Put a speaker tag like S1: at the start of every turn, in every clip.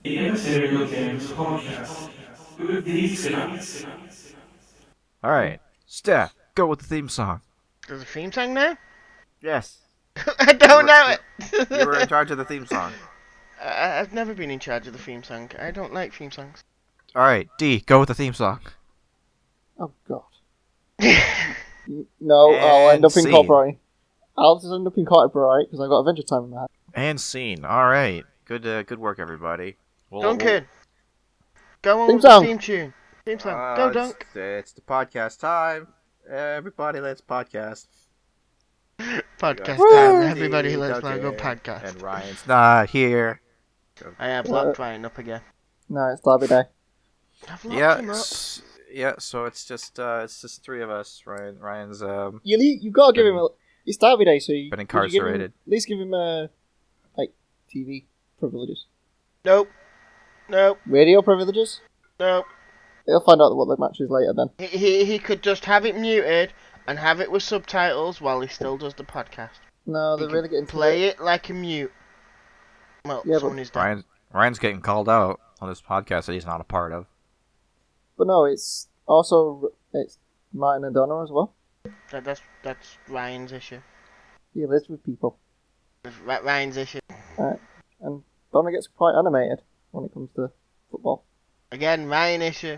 S1: The Immaterial Games Podcast with these guys.
S2: Alright, Steph, go with the theme song.
S3: There's a theme song now?
S2: Yes.
S3: I don't know it!
S2: You were in charge of the theme song.
S3: I've never been in charge of the theme song. I don't like theme songs.
S2: Alright, D, go with the theme song.
S4: Oh god. No, I'll end
S2: And
S4: up
S2: scene.
S4: incorporating. I'll just end up incorporating because I've got Adventure Time in my head.
S2: And scene. Alright. Good work, everybody.
S3: Duncan! Go on
S4: Theme
S3: with the
S4: song.
S3: theme tune. Theme song. Go, Dunk.
S2: It's the podcast time. Everybody, let's podcast.
S3: Podcast
S4: Woo!
S3: time. Everybody, let's
S2: Duncan,
S3: go podcast.
S2: And Ryan's not here.
S3: I have locked Ryan up again.
S4: No, it's Derby Day.
S3: I've locked him up.
S2: So it's just three of us. Ryan's
S4: You've got to give him a. It's Derby Day, so you
S2: been
S4: would you give him-
S2: incarcerated.
S4: at least give him like TV privileges,
S3: Nope. Nope.
S4: radio privileges.
S3: Nope.
S4: He'll find out what the match is later. Then
S3: He could just have it muted and have it with subtitles while he still does the podcast.
S4: no,
S3: He
S4: they're
S3: can
S4: really getting
S3: play it like a mute. Well,
S4: Yeah, but
S3: someone is dead.
S2: Ryan's getting called out on this podcast that he's not a part of.
S4: But no, it's Martin and Donna as well.
S3: That's Ryan's issue.
S4: He lives with people,
S3: That's Ryan's issue.
S4: and Donna gets quite animated when it comes to football.
S3: Again, Ryan issue.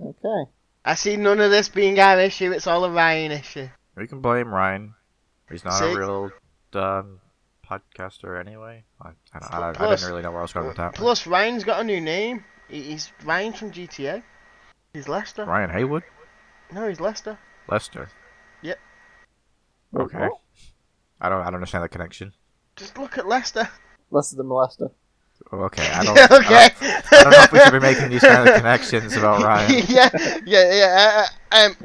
S4: Okay.
S3: I see none of this being our issue. It's all a Ryan issue.
S2: We can blame Ryan. He's not
S3: See?
S2: a real podcaster anyway. I
S3: Plus-
S2: didn't really know where I was going with that.
S3: Plus, Ryan's got a new name. He's Ryan from GTA. He's Lester.
S2: Ryan Haywood?
S3: No, he's Lester.
S2: Lester.
S3: Yep.
S2: Okay. I don't understand the connection.
S3: Just look at Lester.
S4: Less than molester.
S2: Okay, I don't.
S3: Okay.
S2: I don't know if we should be making these kind of connections about Ryan.
S3: yeah.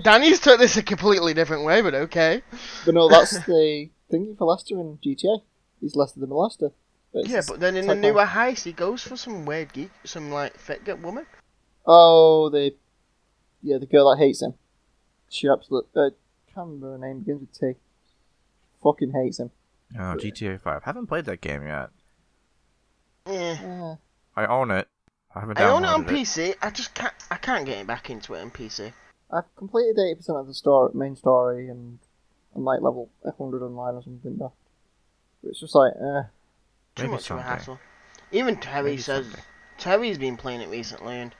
S3: Danny's took this a completely different way, but okay.
S4: But no, that's the thingy for Lester in GTA. He's Lester the molester.
S3: Yeah, but then in the newer heist, he goes for some weird geek, some like fit get woman.
S4: Oh, the girl that hates him. She absolutely can't remember her name. Begins with T. Fucking hates him.
S2: Oh, GTA 5. Haven't played that game yet.
S3: Yeah.
S2: I own it. I haven't
S3: I own it on
S2: downloaded
S3: PC. I can't get back into it on PC.
S4: I've completed 80% of the main story, and I'm like level 100 online or something. But it's just like,
S3: Too
S2: Maybe
S3: much of a
S2: someday.
S3: hassle. Even Terry
S2: Maybe
S3: says
S2: someday.
S3: Terry's been playing it recently, and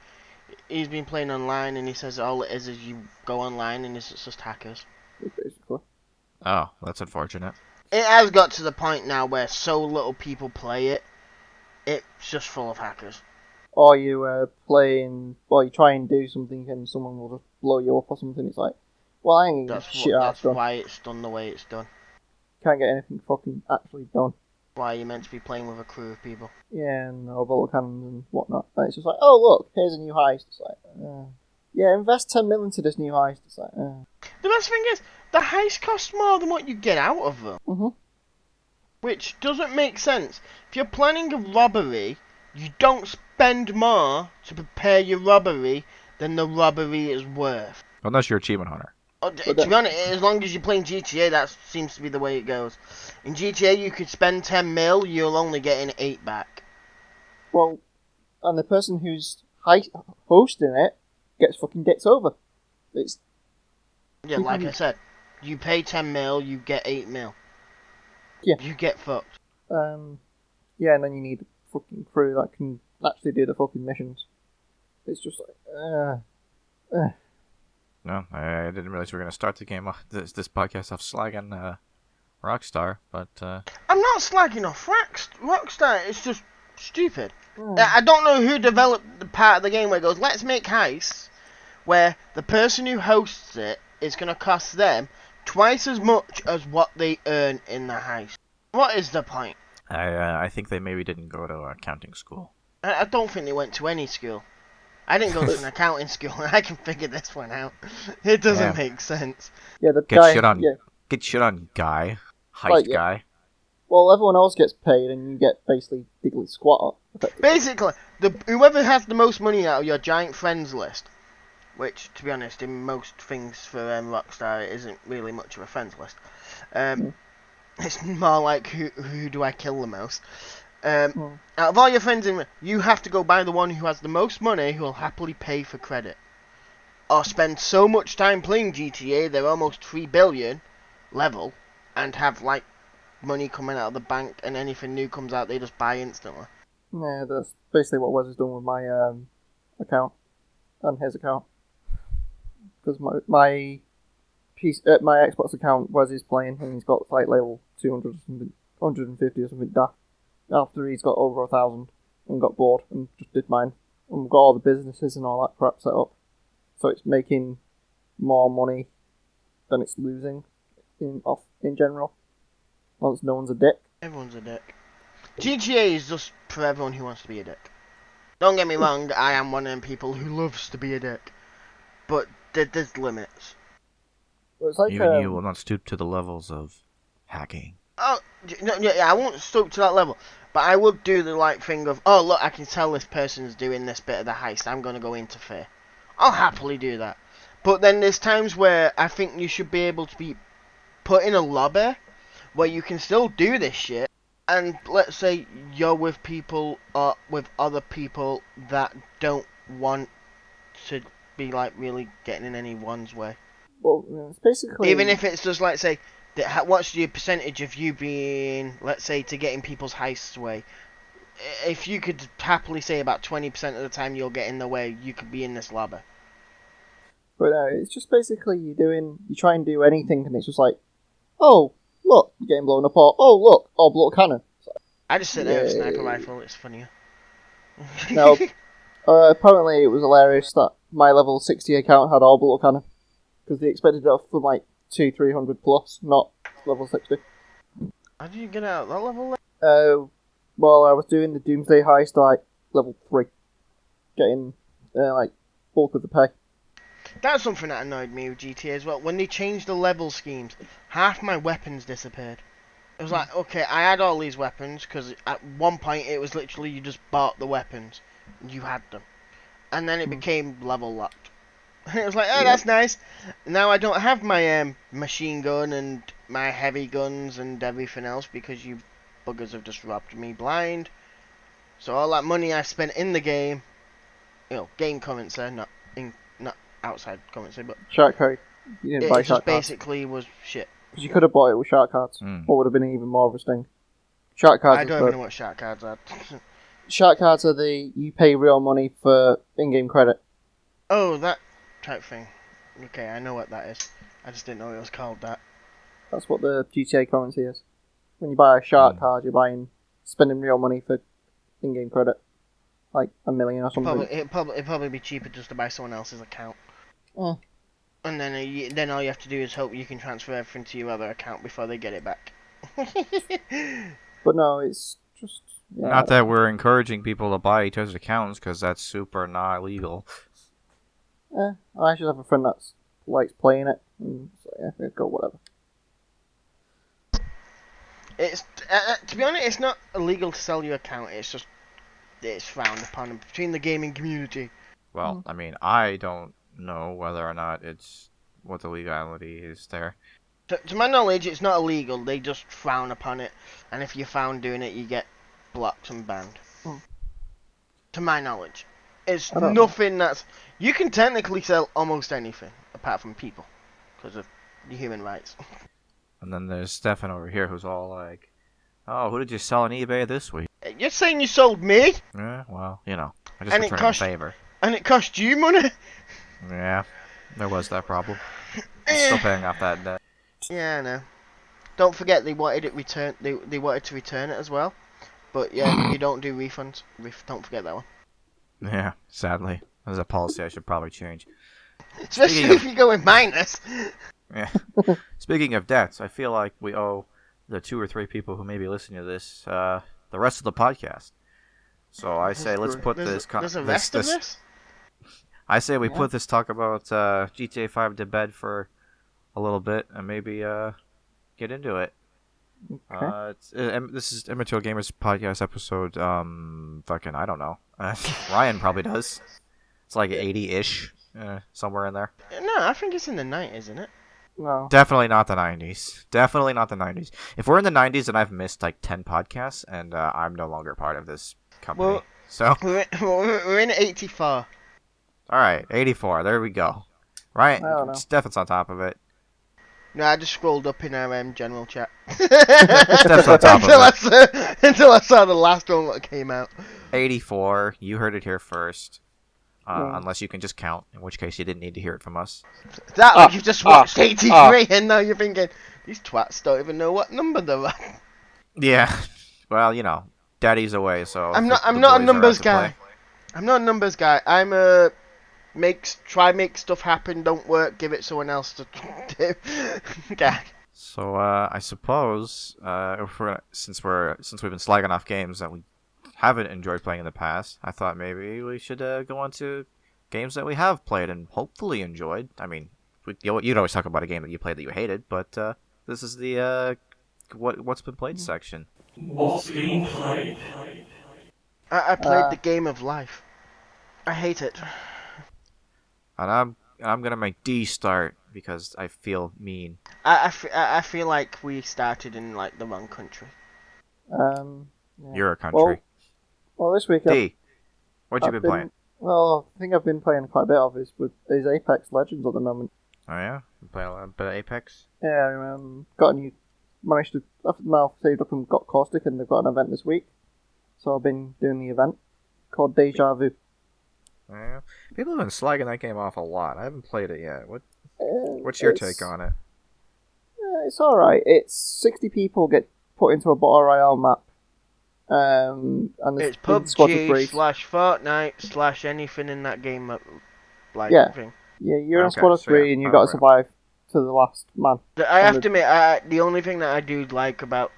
S3: he's been playing online, and he says all it is you go online and it's just hackers.
S4: basically.
S2: Oh, that's unfortunate.
S3: It has got to the point now where so little people play it, it's just full of hackers.
S4: Or you playing, or you try and do something and someone will just blow you up or something. It's like, well, I ain't gonna get shit out
S3: That's
S4: done.
S3: why it's done the way it's done.
S4: Can't get anything fucking actually done.
S3: Why you're meant to be playing with a crew of people.
S4: Yeah, and bottle cannons and whatnot. And it's just like, oh look, here's a new heist. It's like, yeah, invest 10 million into this new heist. It's like,
S3: The best thing is, the heist costs more than what you get out of them.
S4: Mhm.
S3: Which doesn't make sense. If you're planning a robbery, you don't spend more to prepare your robbery than the robbery is worth.
S2: Unless you're Achievement Hunter.
S3: To be honest, as long as you're playing GTA, that seems to be the way it goes. In GTA, you could spend 10 mil, you'll only get an 8 back.
S4: well, and the person who's hosting it gets fucking dicked over. It's
S3: Yeah, like I said, you pay 10 mil, you get 8 mil.
S4: Yeah.
S3: You get fucked.
S4: yeah, and then you need a fucking crew that can actually do the fucking missions. It's just like,
S2: No, I didn't realize we were going to start the game off, this podcast off slagging Rockstar, but
S3: I'm not slagging off Rockstar, it's just stupid. I don't know who developed the part of the game where it goes, let's make heists, where the person who hosts it is going to cost them twice as much as what they earn in the heist. What is the point?
S2: I think they maybe didn't go to accounting school.
S3: I don't think they went to any school. I didn't go to an accounting school, and I can figure this one out. It doesn't
S2: Yeah.
S3: make sense.
S4: yeah, the
S2: Get
S4: guy,
S2: shit on.
S4: yeah.
S2: Get shit on guy. Heist
S4: Like, yeah.
S2: guy.
S4: Well, everyone else gets paid, and you get basically diddly squat.
S3: Basically, whoever has the most money out of your giant friends list, which, to be honest, in most things for Rockstar, it isn't really much of a friends list. It's more like who do I kill the most. Out of all your friends, you have to go by the one who has the most money, who will happily pay for credit, or spend so much time playing GTA they're almost 3 billion level, and have like money coming out of the bank, and anything new comes out they just buy instantly.
S4: Yeah, that's basically what Wes has done with my account and his account. Because my Xbox account, Wes is playing, and he's got like level 200 or something, 150 or something daft. After he's got over 1,000 and got bored and just did mine. And we've got all the businesses and all that crap set up. So it's making more money than it's losing in general. Once no one's a dick.
S3: Everyone's a dick. GTA is just for everyone who wants to be a dick. Don't get me wrong, I am one of them people who loves to be a dick. But there's limits.
S4: Well, it's like,
S2: Even you will not stoop to the levels of hacking.
S3: Oh, no, yeah, I won't stoop to that level. But I would do the like thing of, oh look, I can tell this person's doing this bit of the heist, I'm going to go interfere. I'll happily do that. But then there's times where I think you should be able to be put in a lobby where you can still do this shit. And let's say you're with people or with other people that don't want to be like really getting in anyone's way.
S4: well, it's basically...
S3: Even if it's just like say, what's the percentage of you being, let's say, to getting people's heists away? If you could happily say about 20% of the time you'll get in the way, you could be in this lobby.
S4: But no, it's just basically you try and do anything and it's just like, oh, look, you're getting blown up, or oh, look, oh, blow a cannon.
S3: I just sit there with a sniper
S4: Yay.
S3: rifle, it's funnier.
S4: No, apparently it was hilarious that my level 60 account had all blow cannon. Because they expected it off from like 200-300 plus, not level 60.
S3: How did you get out that level?
S4: Well, I was doing the Doomsday Heist like level 3. Getting, like, bulk of the pay.
S3: That's something that annoyed me with GTA as well. When they changed the level schemes, half my weapons disappeared. It was like, okay, I had all these weapons, because at one point it was literally you just bought the weapons, and you had them. And then it became level locked. And it was like, oh, that's nice. Now I don't have my machine gun and my heavy guns and everything else, because you buggers have just robbed me blind. So all that money I spent in the game, game currency, not outside currency, but
S4: Shark card. You didn't buy
S3: it just
S4: shark cards.
S3: basically was shit.
S4: Because you could have bought it with shark cards. What would have been even more of a sting. Shark cards
S3: I don't even know what shark cards are.
S4: Shark cards are you pay real money for in-game credit.
S3: Oh, that type thing. Okay, I know what that is. I just didn't know it was called that.
S4: That's what the GTA currency is. When you buy a shark card, you're spending real money for in-game credit. Like $1 million or something.
S3: It'd probably be cheaper just to buy someone else's account.
S4: Yeah.
S3: And then all you have to do is hope you can transfer everything to your other account before they get it back.
S4: But no, it's just... Yeah,
S2: Not that we're encouraging people to buy each other's accounts, because that's super not legal.
S4: I actually have a friend that likes playing it. And so yeah, go whatever.
S3: It's to be honest, it's not illegal to sell your account. It's just it's frowned upon between the gaming community.
S2: Well, I mean, I don't know whether or not it's what the legality is there.
S3: To my knowledge, it's not illegal. They just frown upon it, and if you're found doing it, you get blocked and banned. To my knowledge, it's nothing that's... You can technically sell almost anything, apart from people, because of the human rights.
S2: And then there's Stefan over here who's all like, oh, who did you sell on eBay this week?
S3: You're saying you sold me?
S2: Yeah, well, I just
S3: And
S2: returned a favor.
S3: And it cost you money?
S2: Yeah, there was that problem. I'm still paying off that debt.
S3: Yeah, I know. Don't forget they wanted it returned. They wanted to return it as well. But yeah, you don't do refunds. Don't forget that one.
S2: Yeah, sadly. There's a policy I should probably change.
S3: Especially if you go in minus.
S2: Yeah. Speaking of debts, I feel like we owe the 2 or 3 people who may be listening to this the rest of the podcast. So I say let's put this...
S3: There's a rest of this?
S2: I say we put this talk about GTA 5 to bed for a little bit and maybe get into it.
S4: Okay.
S2: This is Immaterial Gamers podcast episode, I don't know. Ryan probably does. It's like 80-ish, somewhere in there.
S3: No, I think it's in the 90s, isn't it?
S4: No.
S2: Definitely not the 90s. Definitely not the 90s. If we're in the 90s, then I've missed like 10 podcasts, and I'm no longer part of this company.
S3: Well,
S2: So,
S3: we're in 84.
S2: all right, 84. There we go. Right?
S4: I don't know.
S2: Stefan's on top of it.
S3: No, I just scrolled up in our general chat.
S2: Steps on top of
S3: Until I saw the last one that came out.
S2: 84. You heard it here first.
S4: Yeah.
S2: Unless you can just count, in which case you didn't need to hear it from us.
S3: You've just watched 83 and now you're thinking, these twats don't even know what number they're at.
S2: Yeah. Well, you know, Daddy's away, so
S3: I'm not
S2: the
S3: a
S2: boys are
S3: numbers
S2: out to
S3: guy.
S2: play.
S3: I'm not a numbers guy. I'm try make stuff happen, don't work, give it someone else to do. Guy.
S2: So I suppose since we've been slagging off games that we haven't enjoyed playing in the past, I thought maybe we should go on to games that we have played and hopefully enjoyed. I mean, you'd always talk about a game that you played that you hated, but this is the what's been played section.
S1: What's being played?
S3: I played the game of life. I hate it.
S2: And I'm gonna make D start because I feel mean.
S3: I feel like we started in like the wrong country.
S4: Yeah.
S2: You're a country.
S4: Well, this week
S2: D, what you been playing?
S4: Well, I think I've been playing quite a bit of is Apex Legends at the moment.
S2: Oh yeah, been playing a bit of Apex.
S4: Yeah, managed to after now saved up and got Caustic, and they've got an event this week, so I've been doing the event called Deja Vu.
S2: Yeah. People have been slagging that game off a lot. I haven't played it yet. What's your take on it?
S4: It's alright. It's 60 people get put into a battle royale map. And
S3: It's
S4: squads of
S3: PUBG
S4: three.
S3: / Fortnite / anything in that game like
S4: Yeah.
S3: thing.
S4: Yeah, you're in a
S2: Okay,
S4: squad of
S2: so yeah,
S4: three, and you
S2: battle
S4: got to survive to the last man.
S3: I have to admit, the only thing that I do like about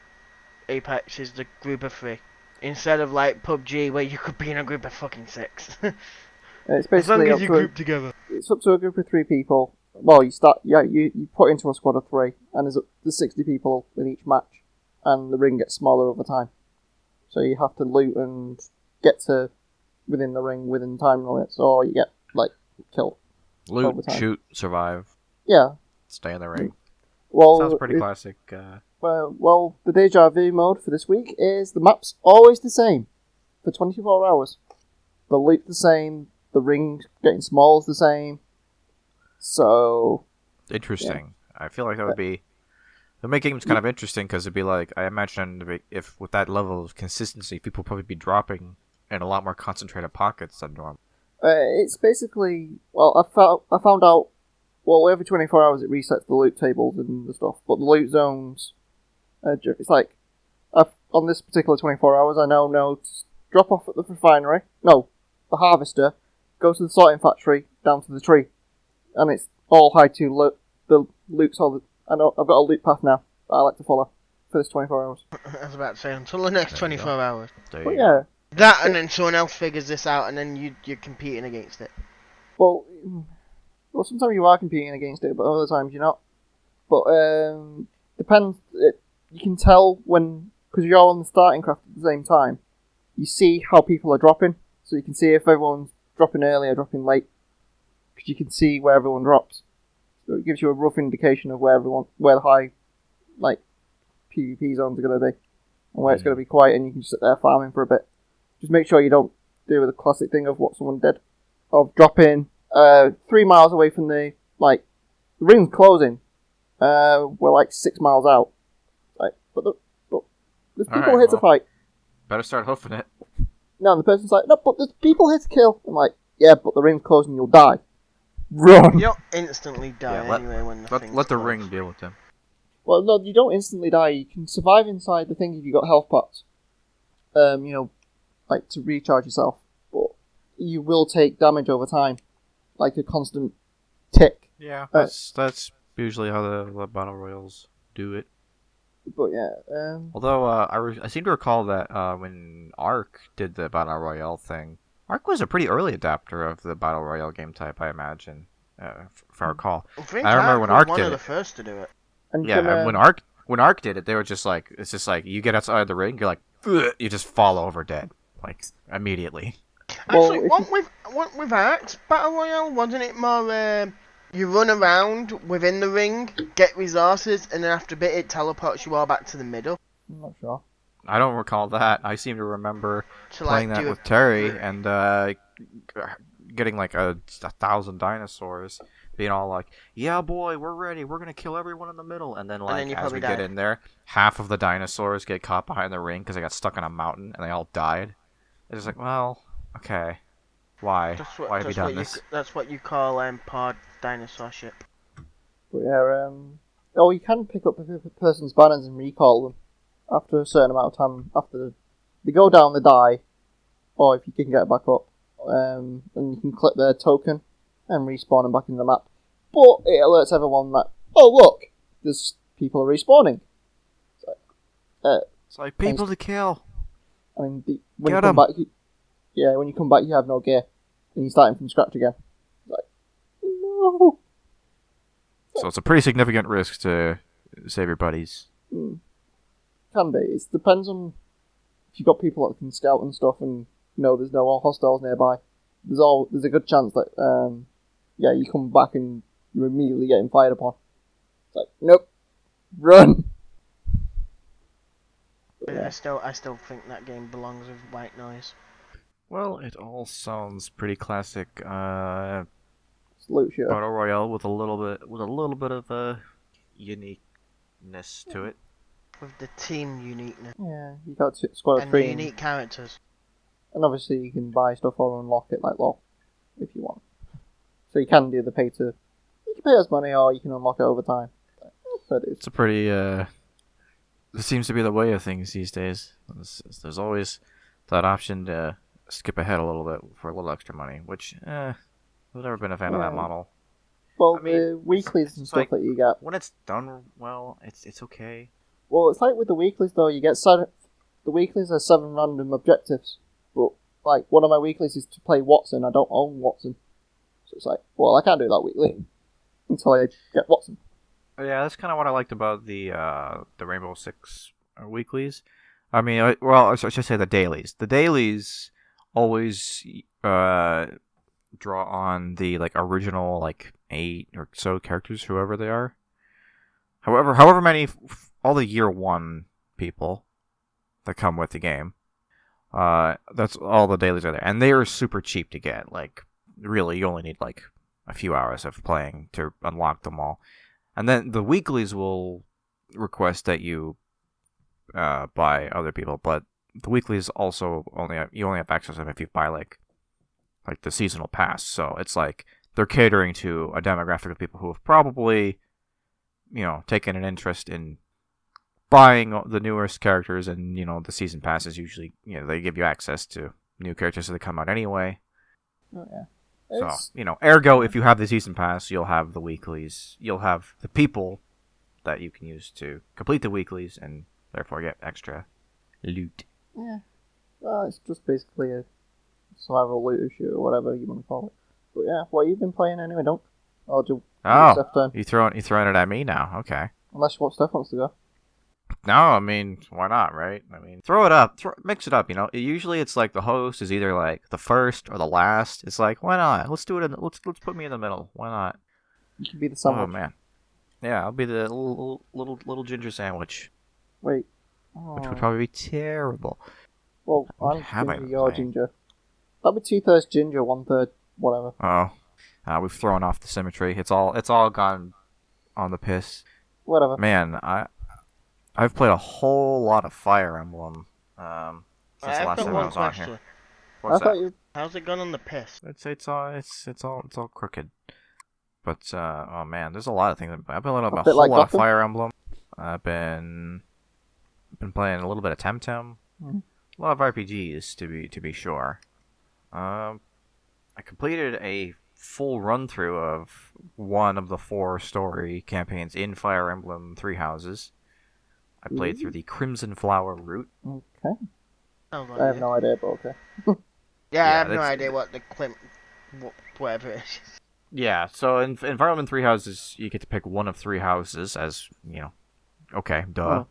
S3: Apex is the group of 3. Instead of like PUBG where you could be in a group of fucking 6.
S4: It's
S3: As long
S4: basically
S3: as you group together.
S4: it's up to a group of 3 people. Well, you put into a squad of 3, and there's 60 people in each match, and the ring gets smaller over time. So you have to loot and get to within the ring within time limits, or you get like killed.
S2: Loot,
S4: over time.
S2: shoot, survive,
S4: Yeah.
S2: stay in the ring.
S4: Well,
S2: Sounds pretty classic.
S4: Well, the Deja Vu mode for this week is the map's always the same for 24 hours. The loot the same, the ring getting small is the same. So
S2: Interesting. Yeah. I feel like that would be. It'd make games kind of interesting because it'd be like I imagine if with that level of consistency, people would probably be dropping in a lot more concentrated pockets than normal.
S4: It's basically I found out. Well, every 24 hours it resets the loot tables and the stuff, but the loot zones. It's like on this particular 24 hours, I now know to drop off at the refinery. No, the harvester. Go to the sorting factory down to the tree, and it's all high to loot. The loot's all. I know I've got a loot path now that I like to follow for this 24 hours.
S3: I was about to say until the next 24 hours.
S4: But yeah,
S3: That and then someone else figures this out, and then you're competing against it.
S4: well, sometimes you are competing against it, but other times you're not. But depends. You can tell when because you're all on the starting craft at the same time. You see how people are dropping, so you can see if everyone's dropping early or dropping late, because you can see where everyone drops. So it gives you a rough indication of where the high, like, PvP zones are going to be, and where it's going to be quiet, and you can just sit there farming for a bit. Just make sure you don't do the classic thing of what someone did, of dropping 3 miles away from the ring's closing. We're like 6 miles out. But there's people here to fight.
S2: Better start hoofing it.
S4: No, and the person's like, no, but there's people here to kill. I'm like, yeah, but the ring's closing, you'll die. Run!
S3: You'll instantly die anyway when the thing's
S2: let the
S3: closed.
S2: ring deal with them.
S4: Well, no, you don't instantly die. You can survive inside the thing if you've got health pots. To recharge yourself. But you will take damage over time. Like a constant tick.
S2: Yeah, that's usually how the battle royals do it.
S4: But yeah,
S2: Although I seem to recall that when Ark did the battle royale thing, Ark was a pretty early adapter of the battle royale game type. I imagine, if I recall.
S3: I
S2: remember when
S3: was
S2: Ark
S3: one
S2: did
S3: of the
S2: it.
S3: first to do it.
S4: and
S2: Yeah,
S4: can,
S2: and when Ark did it, they were just like, it's just like you get outside the ring, you're like, ugh, you just fall over dead, like immediately.
S4: Well,
S3: Actually, one with Ark's Battle Royale, wasn't it more You run around within the ring, get resources, and then after a bit it teleports you all back to the middle.
S4: I'm not sure.
S2: I don't recall that. I seem to remember
S3: To
S2: playing
S3: like
S2: that
S3: do
S2: with Terry and getting like a 1,000 dinosaurs, being all like, "Yeah, boy, we're ready. We're gonna kill everyone in the middle." And then like
S3: then you
S2: as
S3: probably
S2: we get
S3: died.
S2: in there, half of the dinosaurs get caught behind the ring because they got stuck on a mountain and they all died. It's just like, well, okay, why? Why have you done this?
S3: That's what you call pod dinosaur ship.
S4: But yeah, oh, you can pick up a person's banners and recall them after a certain amount of time. After they go down, they die, or if you can get it back up, and you can click their token and respawn them back in the map. But it alerts everyone that, oh look, there's people are respawning.
S2: It's like people to kill.
S4: I mean, when
S2: Get
S4: you
S2: 'em.
S4: come back, when you come back, you have no gear, and you're starting from scratch again. It's like, no.
S2: So it's a pretty significant risk to save your buddies.
S4: Can be. It depends on if you've got people that can scout and stuff, and there's no hostiles nearby. There's a good chance that you come back and you're immediately getting fired upon. It's like, nope, run. But
S3: I still think that game belongs with white noise.
S2: Well, it all sounds pretty classic.
S4: It's loot shooter.
S2: Battle Royale with a little bit of uniqueness to it.
S3: With the team uniqueness.
S4: Yeah, you got a squad of
S3: And the
S4: three,
S3: unique characters.
S4: and obviously you can buy stuff or unlock it like LoL if you want. So you can do the you can pay us money or you can unlock it over time. But
S2: It's a pretty it seems to be the way of things these days. There's always that option to skip ahead a little bit for a little extra money, which I've never been a fan of that model.
S4: Well,
S2: I mean,
S4: the weeklies and
S2: it's
S4: stuff
S2: like-
S4: that you get.
S2: When it's done well, it's okay.
S4: Well, it's like with the weeklies though. You get the weeklies are 7 random objectives, but like one of my weeklies is to play Watson. I don't own Watson, so it's like, well, I can't do that weekly until I get Watson.
S2: Yeah, that's kind of what I liked about the Rainbow Six weeklies. I mean, I should say the dailies. The dailies always draw on the like original like 8 or so characters, whoever they are. However many, all the year 1 people that come with the game. That's all the dailies are there, and they are super cheap to get. Like, really, you only need like a few hours of playing to unlock them all. And then the weeklies will request that you buy other people, but the weeklies also you only have access to them if you buy like the seasonal pass. So it's like they're catering to a demographic of people who have probably, taken an interest in buying the newest characters, and the season passes usually they give you access to new characters that come out anyway.
S4: Oh yeah.
S2: So, ergo, if you have the season pass, you'll have the weeklies. You'll have the people that you can use to complete the weeklies and therefore get extra loot.
S4: Yeah. Well, it's just basically a survival looter shoot or whatever you want to call it. But yeah, what you've been playing anyway, don't? Or do Steph turn?
S2: You throwing it at me now? Okay.
S4: Unless what Steph wants to go.
S2: No, I mean, why not, right? I mean, throw it up, mix it up. Usually it's like the host is either like the first or the last. It's like, why not? Let's do it. Let's put me in the middle. Why not?
S4: You can be the sandwich.
S2: Oh man, yeah, I'll be the little ginger sandwich,
S4: Wait.
S2: which would probably be terrible.
S4: Well,
S2: What
S4: I'm
S2: have I
S4: going to be
S2: been
S4: your
S2: playing?
S4: ginger. That'd be 2/3 ginger, 1/3 whatever.
S2: We've thrown off the symmetry. It's all gone on the piss.
S4: Whatever.
S2: Man, I've played a whole lot of Fire Emblem since the
S3: I've
S2: last
S3: got
S2: time I
S3: one
S2: was on
S3: question.
S2: here.
S4: I
S2: What's
S4: thought
S2: that?
S4: you.
S3: How's it gone on the piss?
S2: It's all crooked. But oh man, there's a lot of things. I've been playing a
S4: bit
S2: whole
S4: like
S2: lot of
S4: Gotham?
S2: Fire Emblem. I've been playing a little bit of Temtem.
S4: Mhm.
S2: A lot of RPGs to be sure. I completed a full run through of one of the 4 story campaigns in Fire Emblem Three Houses. I played through the Crimson Flower route.
S4: Okay.
S3: Sounds like
S4: I have
S3: you.
S4: no idea, but okay.
S3: Yeah, I
S2: Yeah,
S3: have no
S2: that's-
S3: idea what the whatever it is.
S2: Yeah, so in Fire Emblem Three Houses, you get to pick one of 3 houses as, okay, duh.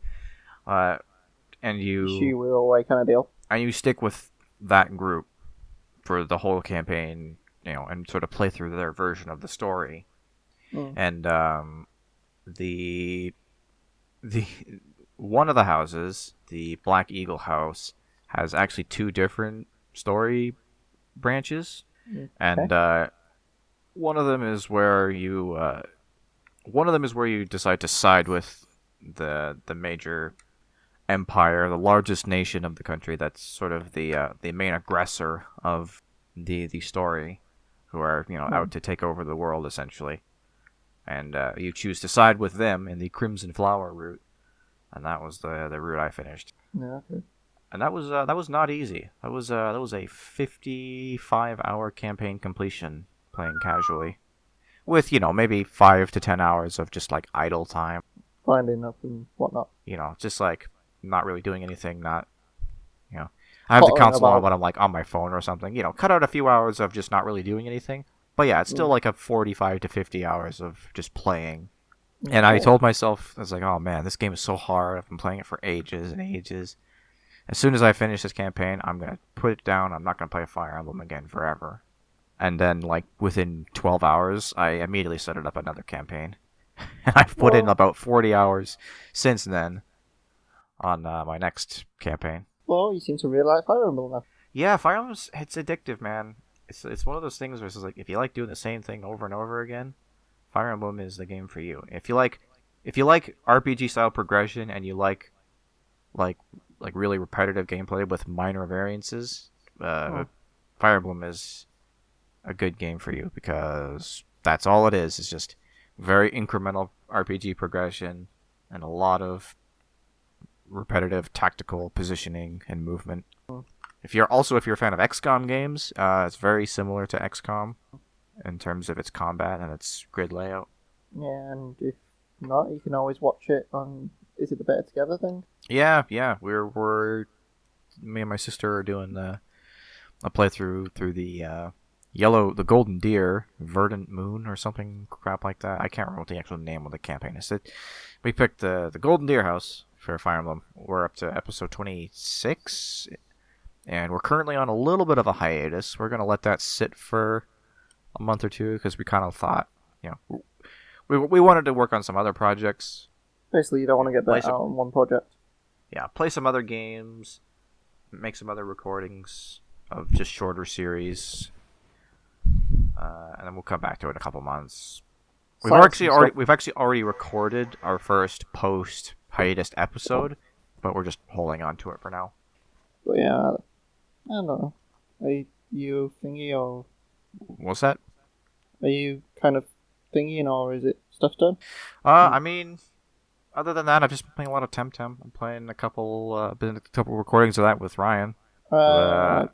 S2: And
S4: She will away kind of deal.
S2: and you stick with that group for the whole campaign, and sort of play through their version of the story. and the the one of the houses, the Black Eagle house, has actually two different story branches, and one of them is where you decide to side with the major empire, the largest nation of the country. That's sort of the main aggressor of the story, who are out to take over the world essentially, and you choose to side with them in the Crimson Flower route, and that was the route I finished.
S4: Yeah, okay.
S2: And that was not easy. That was a 55-hour campaign completion playing casually, with maybe 5 to 10 hours of just like idle time.
S4: Grinding up and whatnot.
S2: Just like not really doing anything. Not I have the console on when I'm like on my phone or something. Cut out a few hours of just not really doing anything. But yeah, it's still like a 45 to 50 hours of just playing. And I told myself, I was like, oh man, this game is so hard. I've been playing it for ages and ages. As soon as I finish this campaign, I'm going to put it down. I'm not going to play Fire Emblem again forever. And then, like, within 12 hours, I immediately started up another campaign. And I've put in about 40 hours since then on my next campaign.
S4: Well, you seem to really like Fire Emblem now.
S2: Yeah, Fire Emblem, it's addictive, man. It's one of those things where it's like, if you like doing the same thing over and over again, Fire Emblem is the game for you. If you like RPG style progression and you like really repetitive gameplay with minor variances, Fire Emblem is a good game for you, because that's all it is. It's just very incremental RPG progression and a lot of repetitive tactical positioning and movement. If you're a fan of XCOM games, it's very similar to XCOM in terms of its combat and its grid layout.
S4: Yeah, and if not, you can always watch it on. Is it the Better Together thing?
S2: Yeah. We're me and my sister are doing a playthrough through the Golden Deer, Verdant Moon, or something crap like that. I can't remember what the actual name of the campaign is. We picked the Golden Deer house for Fire Emblem. We're up to episode 26, and we're currently on a little bit of a hiatus. We're gonna let that sit for a month or two, because we kind of thought, we wanted to work on some other projects.
S4: Basically, you don't want to get that out on one project.
S2: Yeah, play some other games, make some other recordings of just shorter series, and then we'll come back to it in a couple months. We've actually already recorded our first post hiatus episode, but we're just holding on to it for now.
S4: But yeah, I don't know. Are you thingy, or
S2: What's that?
S4: are you kind of thingy, or is it stuff done?
S2: I mean, other than that, I've just been playing a lot of Temtem. I'm playing a couple recordings of that with Ryan.
S4: I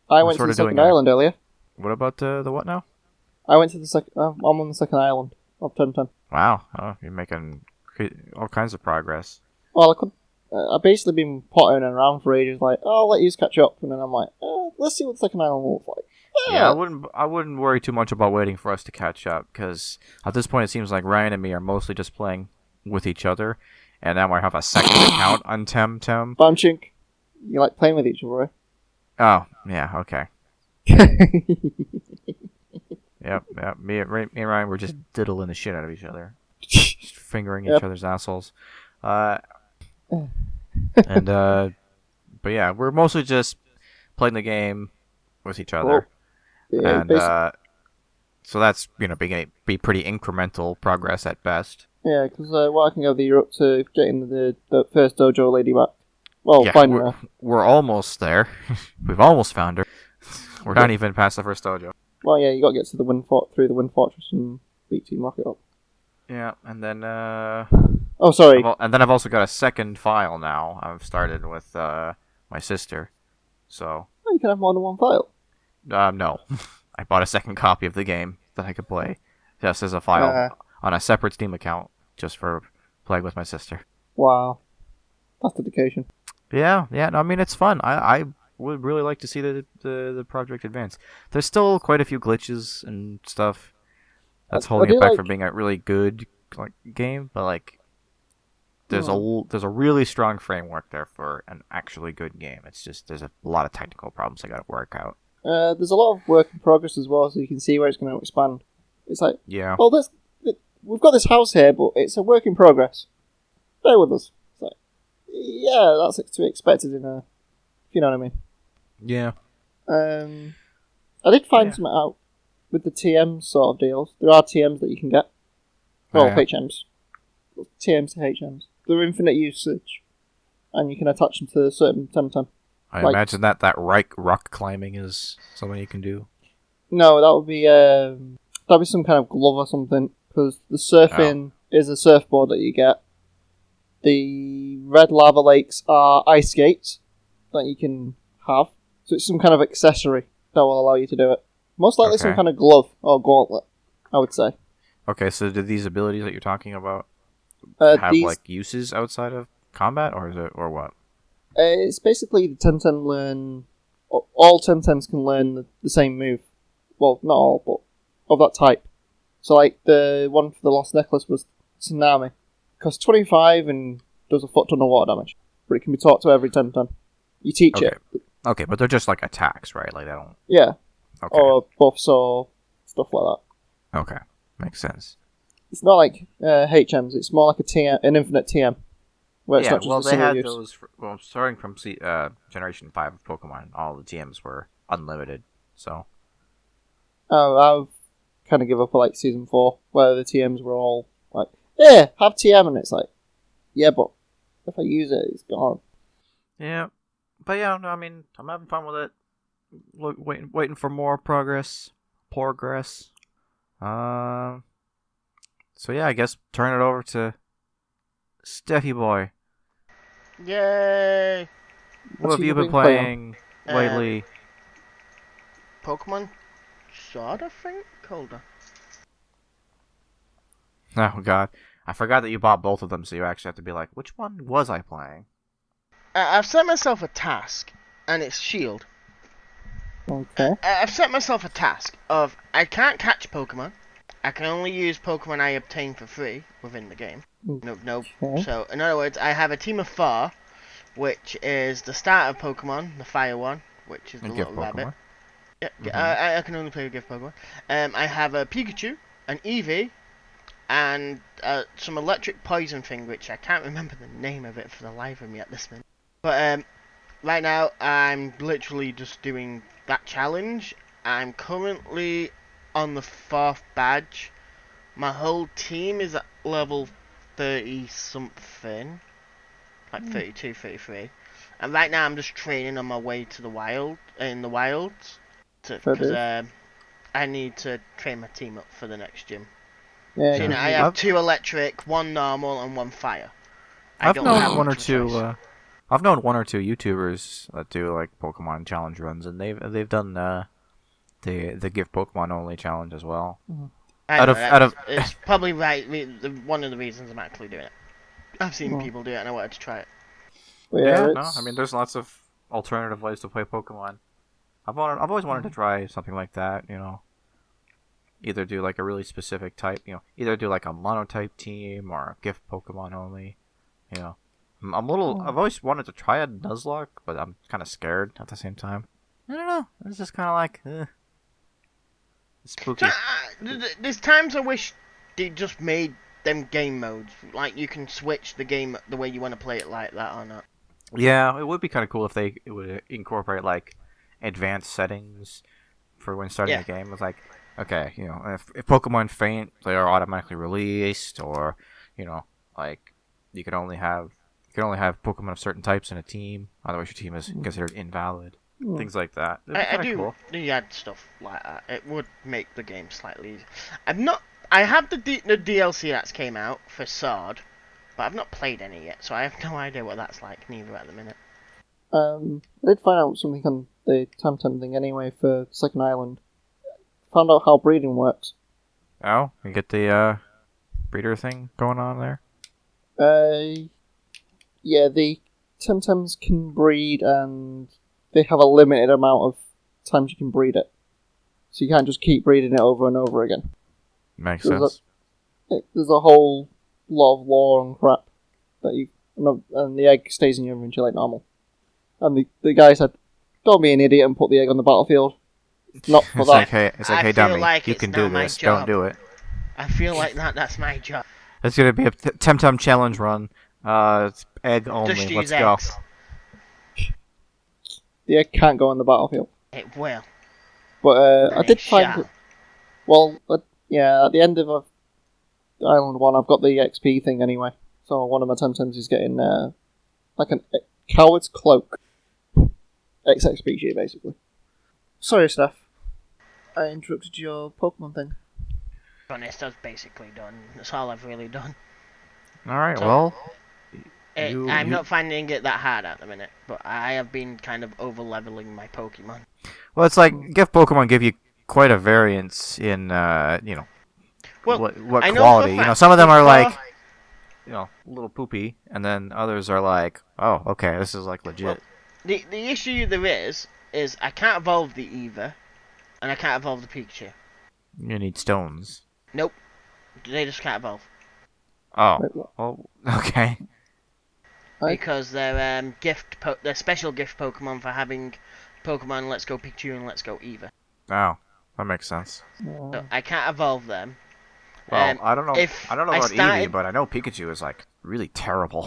S4: went to the second island earlier.
S2: What about the what now?
S4: I went to the second. I'm on the second island of Temtem.
S2: Wow, you're making all kinds of progress.
S4: Well, I've basically been pottering around for ages, like, oh, I'll let you catch up, and then I'm like, let's see what the second island looks like.
S2: Yeah, I wouldn't worry too much about waiting for us to catch up, because at this point it seems like Ryan and me are mostly just playing with each other, and now I have a second account on Temtem.
S4: Bunchink, you like playing with each other, right?
S2: Oh, yeah, okay. Yep. Me and Ryan were just diddling the shit out of each other. Just fingering each other's assholes. But yeah, we're mostly just playing the game with each other.
S4: Yeah,
S2: and so that's, be pretty incremental progress at best.
S4: Yeah, because what I can gather, you're up to getting the first dojo lady back. Well,
S2: yeah,
S4: finding her.
S2: We're almost there. We've almost found her. We're not even past the first dojo.
S4: Well, yeah, you got to get to the through the Wind Fortress and beat Team Rocket up.
S2: Yeah, and then
S4: oh, sorry.
S2: And then I've also got a second file now. I've started with my sister, so.
S4: Oh, you can have more than one file.
S2: No, I bought a second copy of the game that I could play just as a file on a separate Steam account, just for playing with my sister.
S4: Wow, that's dedication.
S2: Yeah. No, I mean, it's fun. I would really like to see the project advance. There's still quite a few glitches and stuff that's holding it back from being a really good game, but there's a really strong framework there for an actually good game. It's just there's a lot of technical problems I got to work out.
S4: There's a lot of work in progress as well, so you can see where it's going to expand. It's like,
S2: yeah.
S4: Well, we've got this house here, but it's a work in progress. Bear with us. It's like, yeah, that's to be expected in a, if you know what I mean.
S2: Yeah.
S4: I did find something out with the TM sort of deals. There are TMs that you can get. Well, HMs. TMs to HMs. They're infinite usage, and you can attach them to a certain Temtem.
S2: I imagine that rock climbing is something you can do.
S4: No, that would be that'd be some kind of glove or something. Because the surfing is a surfboard that you get. The red lava lakes are ice skates that you can have. So it's some kind of accessory that will allow you to do it. Most likely some kind of glove or gauntlet, I would say.
S2: Okay, so do these abilities that you're talking about have like uses outside of combat, or is it, or what?
S4: It's basically the Temtem learn. All Temtems can learn the same move. Well, not all, but of that type. So, like, the one for the Lost Necklace was Tsunami. Costs 25 and does a foot ton of water damage. But it can be taught to every Temtem. You teach it.
S2: Okay, but they're just like attacks, right? Like, they don't...
S4: Yeah.
S2: Okay.
S4: Or buffs or stuff like that.
S2: Okay, makes sense.
S4: It's not like HMs, it's more like an infinite TM. Where it's not just
S2: they had
S4: use.
S2: those... starting from Generation 5 of Pokemon, all the TMs were unlimited, so...
S4: I've kind of give up like Season 4, where the TMs were all like, yeah, have TM, and it's like, yeah, but if I use it, it's gone.
S2: Yeah, but yeah, no, I mean, I'm having fun with it. Waiting for more progress. So yeah, I guess turn it over to Steffi Boy.
S3: Yay!
S2: What have you been playing lately?
S3: Pokemon Sword, I think? Hold on.
S2: Oh god, I forgot that you bought both of them, so you actually have to be like, which one was I playing?
S3: I've set myself a task, and it's Shield.
S4: Okay.
S3: I've set myself a task of I can't catch Pokemon. I can only use Pokemon I obtain for free within the game. No.
S4: Okay.
S3: So, in other words, I have a team of 4, which is the starter Pokemon, the fire one, which is the little rabbit. Yeah, I can only play with gift Pokemon. I have a Pikachu, an Eevee, and some electric poison thing, which I can't remember the name of it for the life of me at this minute. But right now, I'm literally just doing that challenge. I'm currently on the 4th badge. My whole team is at level 30 something, like 32, 33. And right now, I'm just training on my way to the wilds. Because I need to train my team up for the next gym.
S4: Yeah,
S3: so, I have 2 electric, 1 normal, and 1 fire.
S2: I've known one or two YouTubers that do like Pokemon challenge runs, and they've done the give Pokemon only challenge as well.
S3: Mm-hmm. It's probably right. One of the reasons I'm actually doing it. I've seen people do it, and I wanted to try it.
S2: No, I mean, there's lots of alternative ways to play Pokemon. I've always wanted to try something like that, you know. Either do like a really specific type, you know, either do like a monotype team or gift Pokemon only, you know. I've always wanted to try a Nuzlocke, but I'm kind of scared at the same time. I don't know. It's just kind of like, it's spooky.
S3: There's times I wish they just made them game modes, like you can switch the game the way you want to play it like that or not.
S2: Yeah, it would be kind of cool if it would incorporate like advanced settings for when starting a game. It's like, okay, you know, if Pokemon faint, they are automatically released, or you know, like you can only have Pokemon of certain types in a team, otherwise your team is considered invalid. Things like that.
S3: I do add stuff like that. It would make the game slightly easier. I have the DLC that's came out for Sword, but I've not played any yet, so I have no idea what that's like, neither at the minute.
S4: I did find out something on the Temtem thing anyway for Second Island. Found out how breeding works.
S2: Oh, you get the breeder thing going on there?
S4: Yeah, the Temtems can breed, and they have a limited amount of times you can breed it. So you can't just keep breeding it over and over again.
S2: Makes sense.
S4: There's a whole lot of lore and crap that and the egg stays in your inventory like normal. And the guy said, "Don't be an idiot and put the egg on the battlefield. It's not for that."
S2: It's like, hey, dummy, you can do this. Don't do it.
S3: I feel like that's my job.
S2: It's gonna be a Temtem challenge run. It's egg only.
S3: Just
S2: Let's
S3: use
S2: go.
S3: eggs.
S4: The egg can't go on the battlefield.
S3: It will.
S4: But I
S3: And
S4: did
S3: it
S4: find
S3: shall.
S4: it. Well, yeah, at the end of Island 1, I've got the XP thing anyway. So one of my Temtems is getting like a coward's cloak. XXPG, basically. Sorry, Steph. I interrupted your Pokemon thing.
S3: To be honest, that's basically done. That's all I've really done.
S2: All right.
S3: So-
S2: Well,
S3: I'm not finding it that hard at the minute, but I have been kind of over-leveling my Pokemon.
S2: well, it's like Pokemon give you quite a variance in
S3: Well,
S2: what
S3: I know
S2: quality.
S3: for a fact
S2: Some of them are
S3: before-
S2: like a little poopy, and then others are like, oh, okay, this is like legit.
S3: Well, the issue there is I can't evolve the Eevee, and I can't evolve the Pikachu.
S2: You need stones.
S3: Nope, they just can't evolve
S2: Oh,
S4: Wait, what?
S2: well, okay.
S4: Right.
S3: because they're they're special gift Pokemon for having Pokemon Let's Go Pikachu and Let's Go Eevee.
S2: Oh, that makes sense.
S3: So I can't evolve them.
S2: Well, I don't know.
S3: if
S2: I don't know
S3: I
S2: about
S3: started-
S2: Eevee, but I know Pikachu is like really terrible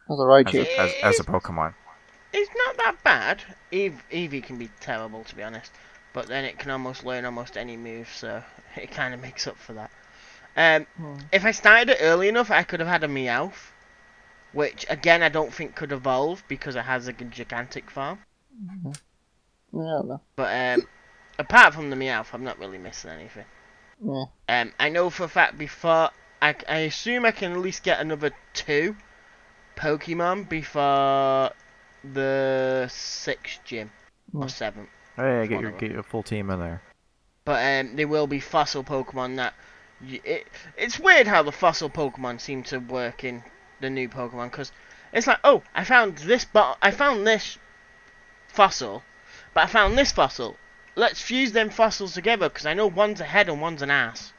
S4: That's a right
S2: as
S4: cheat.
S2: as a Pokemon.
S3: It's not that bad. Eevee can be terrible, to be honest, but then it can almost learn almost any move, so it kind of makes up for that. If I started it early enough, I could have had a Meowth, which again I don't think could evolve because it has a gigantic farm.
S4: Yeah, I don't know.
S3: But apart from the Meowth, I'm not really missing anything.
S4: Yeah.
S3: I know for a fact before I assume I can at least get another 2 Pokemon before the 6th gym or 7th.
S2: Hey, get
S3: Whatever.
S2: your full team in there.
S3: But there will be fossil Pokemon that it's weird how the fossil Pokemon seem to work in the new Pokemon, because it's like, oh, I found this fossil, but I found this fossil. Let's fuse them fossils together because I know one's a head and one's an ass.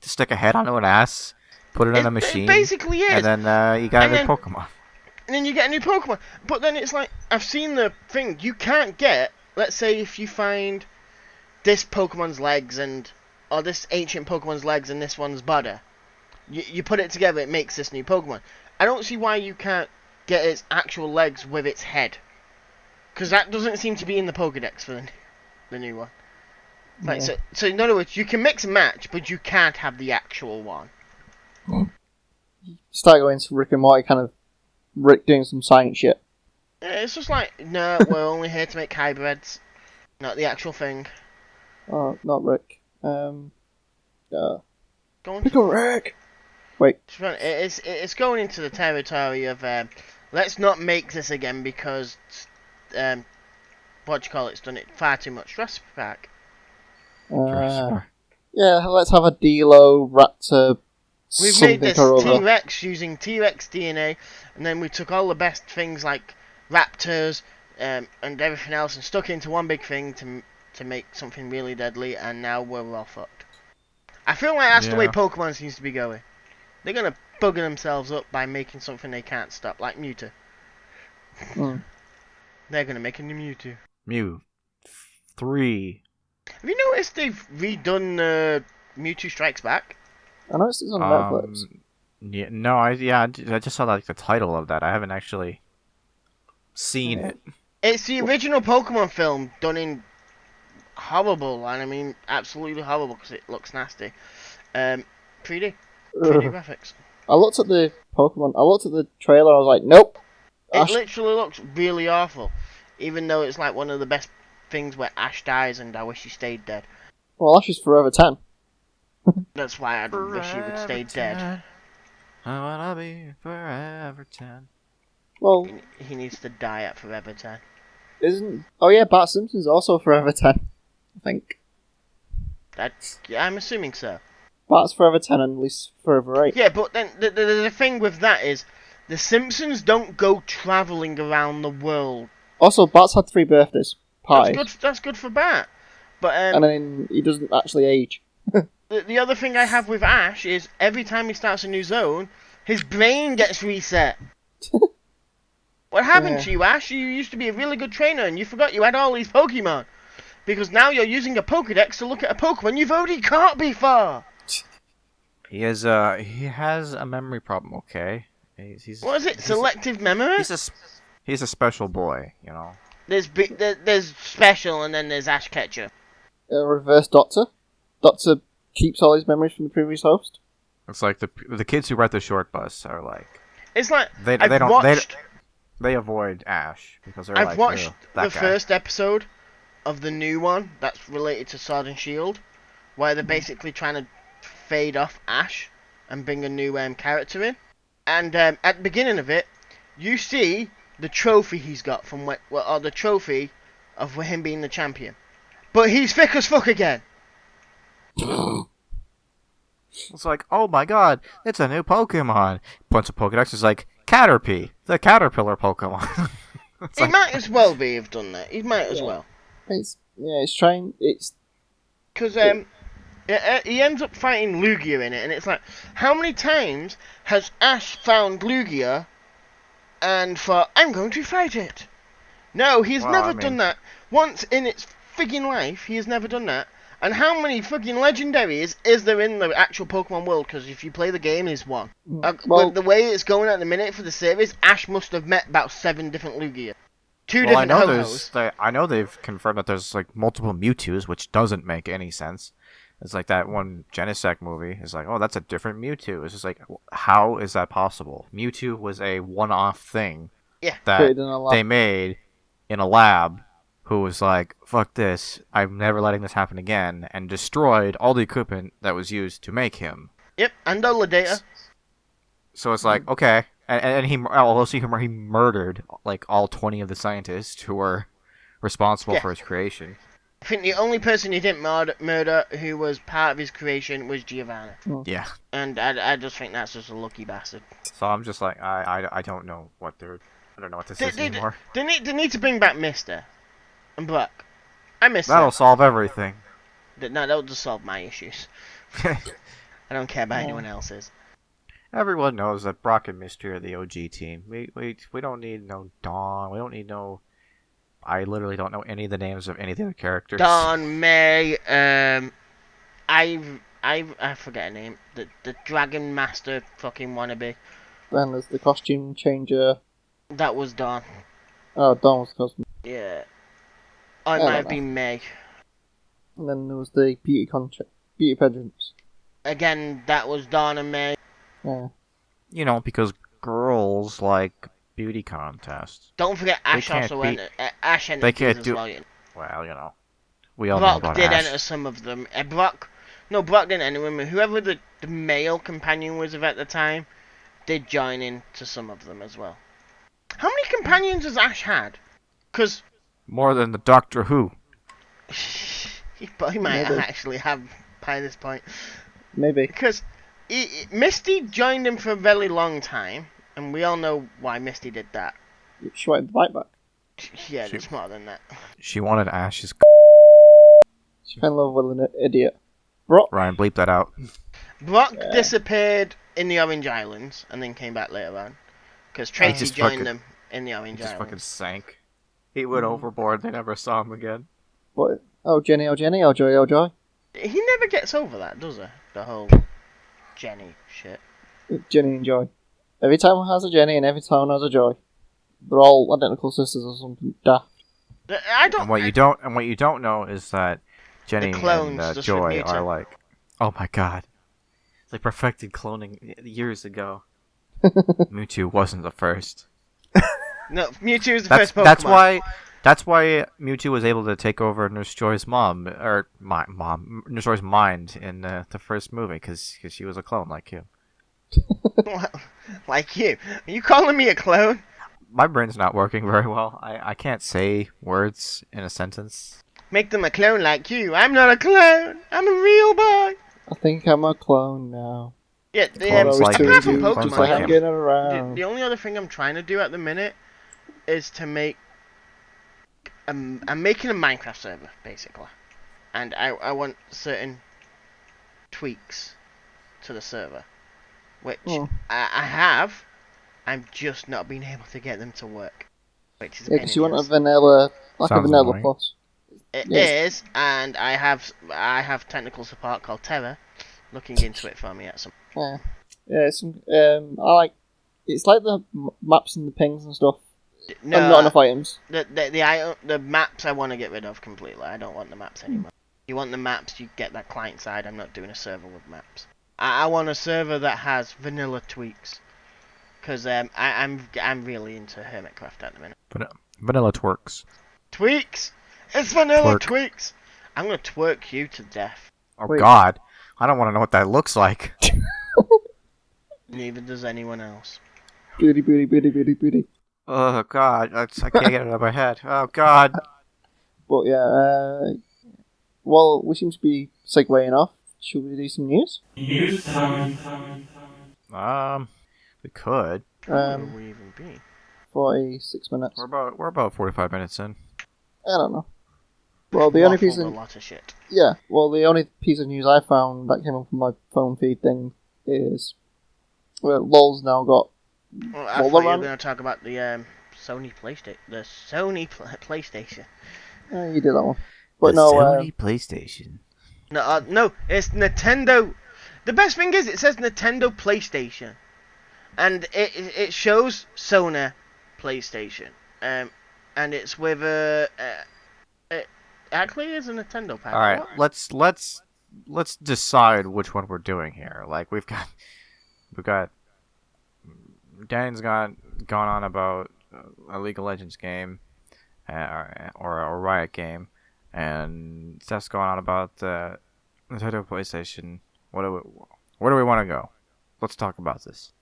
S2: Just stick a head onto an ass, put it in a machine,
S3: It basically is.
S2: and then you got
S3: And
S2: a new
S3: then-
S2: Pokemon.
S3: And then you get a new Pokemon. But then it's like, I've seen the thing, you can't get, let's say if you find this Pokemon's legs or this ancient Pokemon's legs and this one's body, you put it together, it makes this new Pokemon. I don't see why you can't get its actual legs with its head. Because that doesn't seem to be in the Pokedex for the new one. Like,
S4: Yeah.
S3: so in other words, you can mix and match, but you can't have the actual one.
S4: Start going to Rick and Morty kind of Rick doing some science shit.
S3: It's just like, no, we're only here to make hybrids, not the actual thing.
S4: Oh, not Rick.
S3: Going
S4: Pick a Rick! Wait.
S3: it's going into the territory of let's not make this again because it's done it far too much. Jurassic Park.
S4: Yeah, let's have a Dilo, Raptor,
S3: We've
S4: something
S3: made this
S4: or other.
S3: T-Rex using T-Rex DNA, and then we took all the best things like raptors and everything else and stuck it into one big thing to make something really deadly, and now we're all fucked. I feel like that's the way
S2: Yeah.
S3: Pokemon seems to be going. They're gonna bugger themselves up by making something they can't stop, like Mewtwo.
S4: Mm.
S3: They're gonna make a new Mewtwo.
S2: Mew 3.
S3: Have you noticed they've redone Mewtwo Strikes Back?
S4: I noticed it's on Netflix.
S2: Yeah, no, I just saw like the title of that. I haven't actually seen it.
S3: It's the original Pokemon film done in horrible, and I mean absolutely horrible because it looks nasty. 3D graphics.
S4: I looked at the Pokemon, I looked at the trailer, I was like, nope.
S3: It literally looks really awful, even though it's like one of the best things where Ash dies and I wish he stayed dead.
S4: Well, Ash is Forever 10.
S3: That's why I wish he would stay dead.
S2: I wanna be forever 10.
S4: Well,
S3: He needs to die at Forever 10.
S4: isn't... Oh yeah, Bart Simpson's also Forever 10. I think.
S3: Yeah, I'm assuming so.
S4: Bart's Forever 10 and Lisa's Forever 8.
S3: Yeah, but then the thing with that is, the Simpsons don't go travelling around the world.
S4: Also, Bart's had 3 birthdays. Parties.
S3: That's good for Bart. But
S4: And then he doesn't actually age.
S3: the other thing I have with Ash is every time he starts a new zone, his brain gets reset. What happened
S4: Yeah.
S3: to you, Ash? You used to be a really good trainer and you forgot you had all these Pokemon. Because now you're using a Pokedex to look at a Pokemon you've already caught before.
S2: He has a memory problem. Okay,
S3: What is it? Selective memory?
S2: He's a special boy. You know.
S3: There's special, and then there's Ash Ketchum.
S4: Reverse Doctor. Doctor keeps all his memories from the previous host.
S2: It's like the kids who ride the short bus are like
S3: It's like
S2: they avoid Ash because they're
S3: I've watched
S2: "Ugh, that
S3: the
S2: guy."
S3: first episode of the new one that's related to Sword and Shield, where they're basically trying to fade off Ash and bring a new character in. And at the beginning of it, you see the trophy he's got from or the trophy of him being the champion, but he's thick as fuck again.
S2: It's like, oh my god, it's a new Pokemon. Points of Pokedex is like Caterpie, the caterpillar Pokemon.
S3: He might as well be have done that. He might as well.
S4: It's trying. It's
S3: Because he ends up fighting Lugia in it, and it's like, how many times has Ash found Lugia and thought, I'm going to fight it? No, he's never done that. Once in its friggin' life, he has never done that. And how many friggin' legendaries is there in the actual Pokemon world? Because if you play the game, there's one. With the way it's going at the minute for the series, Ash must have met about 7 different Lugia. 2 different Ho-Hos.
S2: I know they've confirmed that there's like multiple Mewtwo's, which doesn't make any sense. It's like that one Genesect movie. It's like, oh, that's a different Mewtwo. It's just like, how is that possible? Mewtwo was a one-off thing that they made in a lab, who was like, fuck this, I'm never letting this happen again, and destroyed all the equipment that was used to make him.
S3: Yep, and all the data.
S2: So it's like, okay, and he murdered like all 20 of the scientists who were responsible for his creation.
S3: I think the only person he didn't murder who was part of his creation was Giovanna.
S2: Yeah.
S3: And I just think that's just a lucky bastard.
S2: So I'm just like, I don't know what I don't know what this is anymore.
S3: They need to bring back Mister and Brock. I miss that.
S2: That'll solve everything.
S3: No, that'll just solve my issues. I don't care about anyone else's.
S2: Everyone knows that Brock and Mystery are the OG team. We don't need no Dawn. We don't need no. I literally don't know any of the names of any of the other characters.
S3: Dawn, May, I forget her name. The Dragon Master fucking wannabe.
S4: Then there's the costume changer.
S3: That was Dawn.
S4: Oh, Dawn was the costume.
S3: Yeah. I might have been May.
S4: And then there was the beauty pageants.
S3: Again, that was Dawn and May.
S4: Yeah.
S2: You know, because girls like beauty contests.
S3: Don't forget Ash also entered. Ash entered these as well.
S2: Well, you know, we all know about
S3: Brock did
S2: Ash.
S3: enter some of them. Brock didn't enter them. Whoever the male companion was of at the time did join in to some of them as well. How many companions has Ash had? Because
S2: more than the Doctor Who.
S3: he might actually have by this point.
S4: Maybe.
S3: Because Misty joined him for a very long time, and we all know why Misty did that.
S4: She wanted the bite back.
S3: Yeah, it's smarter than that.
S2: She wanted Ash's.
S4: She fell in love with an idiot. Brock.
S2: Ryan, bleep that out.
S3: Brock disappeared in the Orange Islands and then came back later on. Because Tracy joined them in the Orange Islands.
S2: Just fucking sank. He went overboard. They never saw him again.
S4: What? Oh, Jenny, oh, Jenny, oh, joy, oh, joy.
S3: He never gets over that, does he? The whole Jenny shit.
S4: Jenny and Joy. Every time one has a Jenny and every time one has a Joy. They're all identical sisters or something daft.
S2: And what you don't know is that Jenny and Joy are like, oh my god, they perfected cloning years ago. Mewtwo wasn't the first.
S3: No, Mewtwo was the first Pokemon.
S2: That's why Mewtwo was able to take over Nurse Joy's Nurse Joy's mind in the first movie, because she was a clone like you.
S3: Like you? Are you calling me a clone?
S2: My brain's not working very well. I can't say words in a sentence.
S3: Make them a clone like you. I'm not a clone. I'm a real boy.
S4: I think I'm a clone now.
S3: Yeah, apart from Pokemon, the only other thing I'm trying to do at the minute is to make... I'm making a Minecraft server, basically. And I want certain tweaks to the server. Which I have. I'm just not being able to get them to work. Which is
S4: because you want a vanilla, like a vanilla plus.
S3: It is, and I have technical support called Terra looking into it for me at some.
S4: Yeah, it's I like. It's like the maps and the pings and stuff, and not enough items.
S3: The maps I want to get rid of completely. I don't want the maps anymore. You want the maps, you get that client side. I'm not doing a server with maps. I want a server that has vanilla tweaks, because I'm really into Hermitcraft at the minute.
S2: Vanilla twerks.
S3: Tweaks, it's vanilla
S2: Twerk.
S3: tweaks. I'm gonna twerk you to death.
S2: Oh
S4: Wait.
S2: God, I don't want to know what that looks like.
S3: Neither does anyone else.
S4: Booty, booty, booty, booty, booty.
S2: Oh God, I can't get it out of my head. Oh God.
S4: But yeah, well, we seem to be segueing off. Should we do some news?
S1: News time.
S2: We could.
S3: Where would we even be?
S4: 46 minutes.
S2: We're about 45 minutes in.
S4: I don't know. Well, the only piece
S3: Waffled
S4: of
S3: a lot of shit.
S4: the only piece of news I found that came up from my phone feed thing is LOL's now got.
S3: Well, I thought you were
S4: Valorant.
S3: going to talk about the Sony PlayStation. The Sony PlayStation.
S4: You did that one, but no.
S2: PlayStation.
S3: No, it's Nintendo. The best thing is it says Nintendo PlayStation, and it shows Sony PlayStation. And it's with it actually is a Nintendo pack.
S2: All right, let's decide which one we're doing here. Like we've got Dan's gone on about a League of Legends game, or a Riot game, and Steph's gone on about the Nintendo PlayStation. Where do we want to go? Let's talk about this.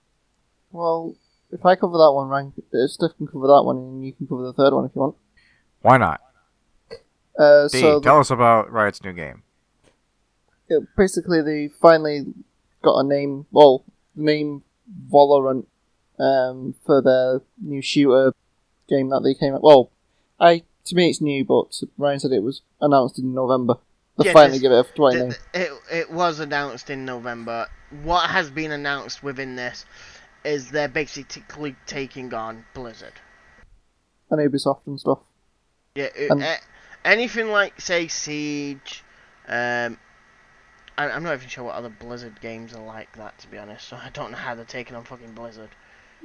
S4: Well, if I cover that one, Ryan, Steph can cover that one, and you can cover the third one if you want.
S2: Why not? D,
S4: So
S2: tell us about Riot's new game.
S4: basically, they finally got a name. Well, the name Valorant for their new shooter game that they came out. Well, to me it's new, but Ryan said it was announced in November. They finally give it a right name.
S3: It was announced in November. What has been announced within this is they're basically taking on Blizzard.
S4: And Ubisoft and stuff.
S3: Yeah,
S4: And-
S3: anything like, say, Siege. I'm not even sure what other Blizzard games are like that, to be honest. So I don't know how they're taking on fucking Blizzard.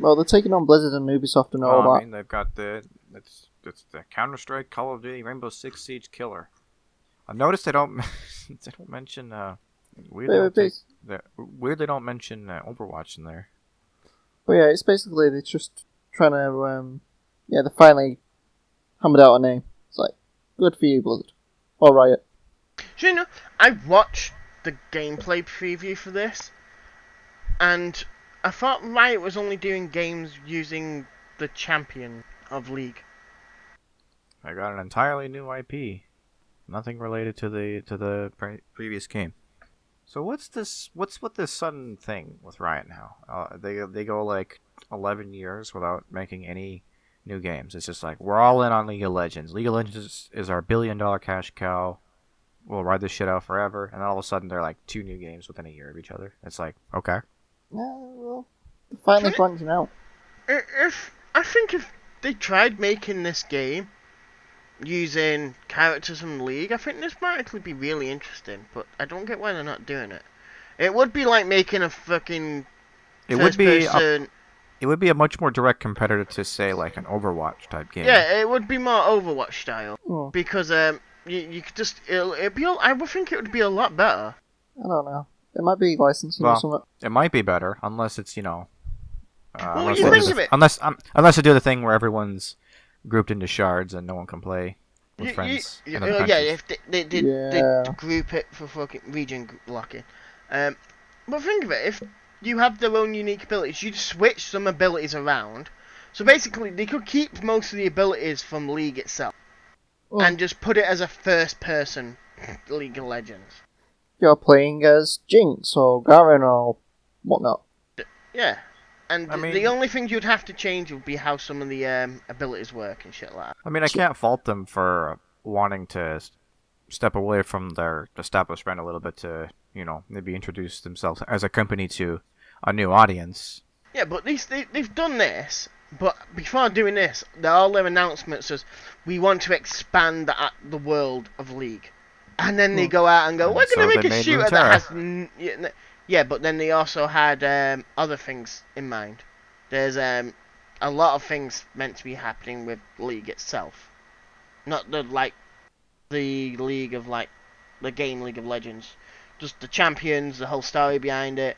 S4: Well, they're taking on Blizzard and Ubisoft and all
S2: Well, I
S4: that.
S2: mean, they've got it's the Counter-Strike, Call of Duty, Rainbow Six Siege killer. I've noticed they don't mention weirdly they don't mention Overwatch in there.
S4: But yeah, it's basically they're just trying to they finally hammered out a name. It's like, good for you, Blizzard. Or Riot.
S3: So, you know, I watched the gameplay preview for this, and I thought Riot was only doing games using the champion of League.
S2: I got an entirely new IP, nothing related to the previous game. So what's with this sudden thing with Riot now? They go like 11 years without making any new games. It's just like, we're all in on League of Legends. League of Legends is our billion-dollar cash cow. We'll ride this shit out forever. And then all of a sudden they're like 2 new games within a year of each other. It's like, okay.
S4: Yeah, well, they're finally branching out.
S3: I think if they tried making this game using characters from League, I think this might actually be really interesting, but I don't get why they're not doing it. It would be like making a fucking
S2: It would be a much more direct competitor to, say, like an Overwatch type game.
S3: Yeah, it would be more Overwatch style,
S4: Oh,
S3: because you could just I would think it would be a lot better.
S4: I don't know. It might be licensing or
S2: Well,
S4: something.
S2: it might be better, unless it's,
S3: Well,
S2: unless
S3: you
S2: they
S3: think
S2: do
S3: of it.
S2: unless they do the thing where everyone's grouped into shards and no one can play with friends. And then
S3: Yeah,
S2: countries.
S3: if they did
S4: Yeah.
S3: group it for fucking region locking. But think of it, if you have their own unique abilities, you'd switch some abilities around. So basically, they could keep most of the abilities from League itself,
S4: Oh.
S3: and just put it as a first-person League of Legends.
S4: You're playing as Jinx or Garen or whatnot.
S3: Yeah. And
S2: I mean-
S3: the only thing you'd have to change would be how some of the abilities work and shit like that.
S2: I mean, I can't fault them for wanting to step away from their established brand a little bit to, maybe introduce themselves as a company to a new audience.
S3: Yeah, but they've done this, but before doing this, all their announcements is, we want to expand the world of League. And then they go out and go, we're
S2: And
S3: going
S2: so
S3: to make
S2: they
S3: a
S2: made
S3: shooter
S2: Runeterra.
S3: that has... Yeah, but then they also had other things in mind. There's a lot of things meant to be happening with League itself, not the League of the game League of Legends, just the champions, the whole story behind it.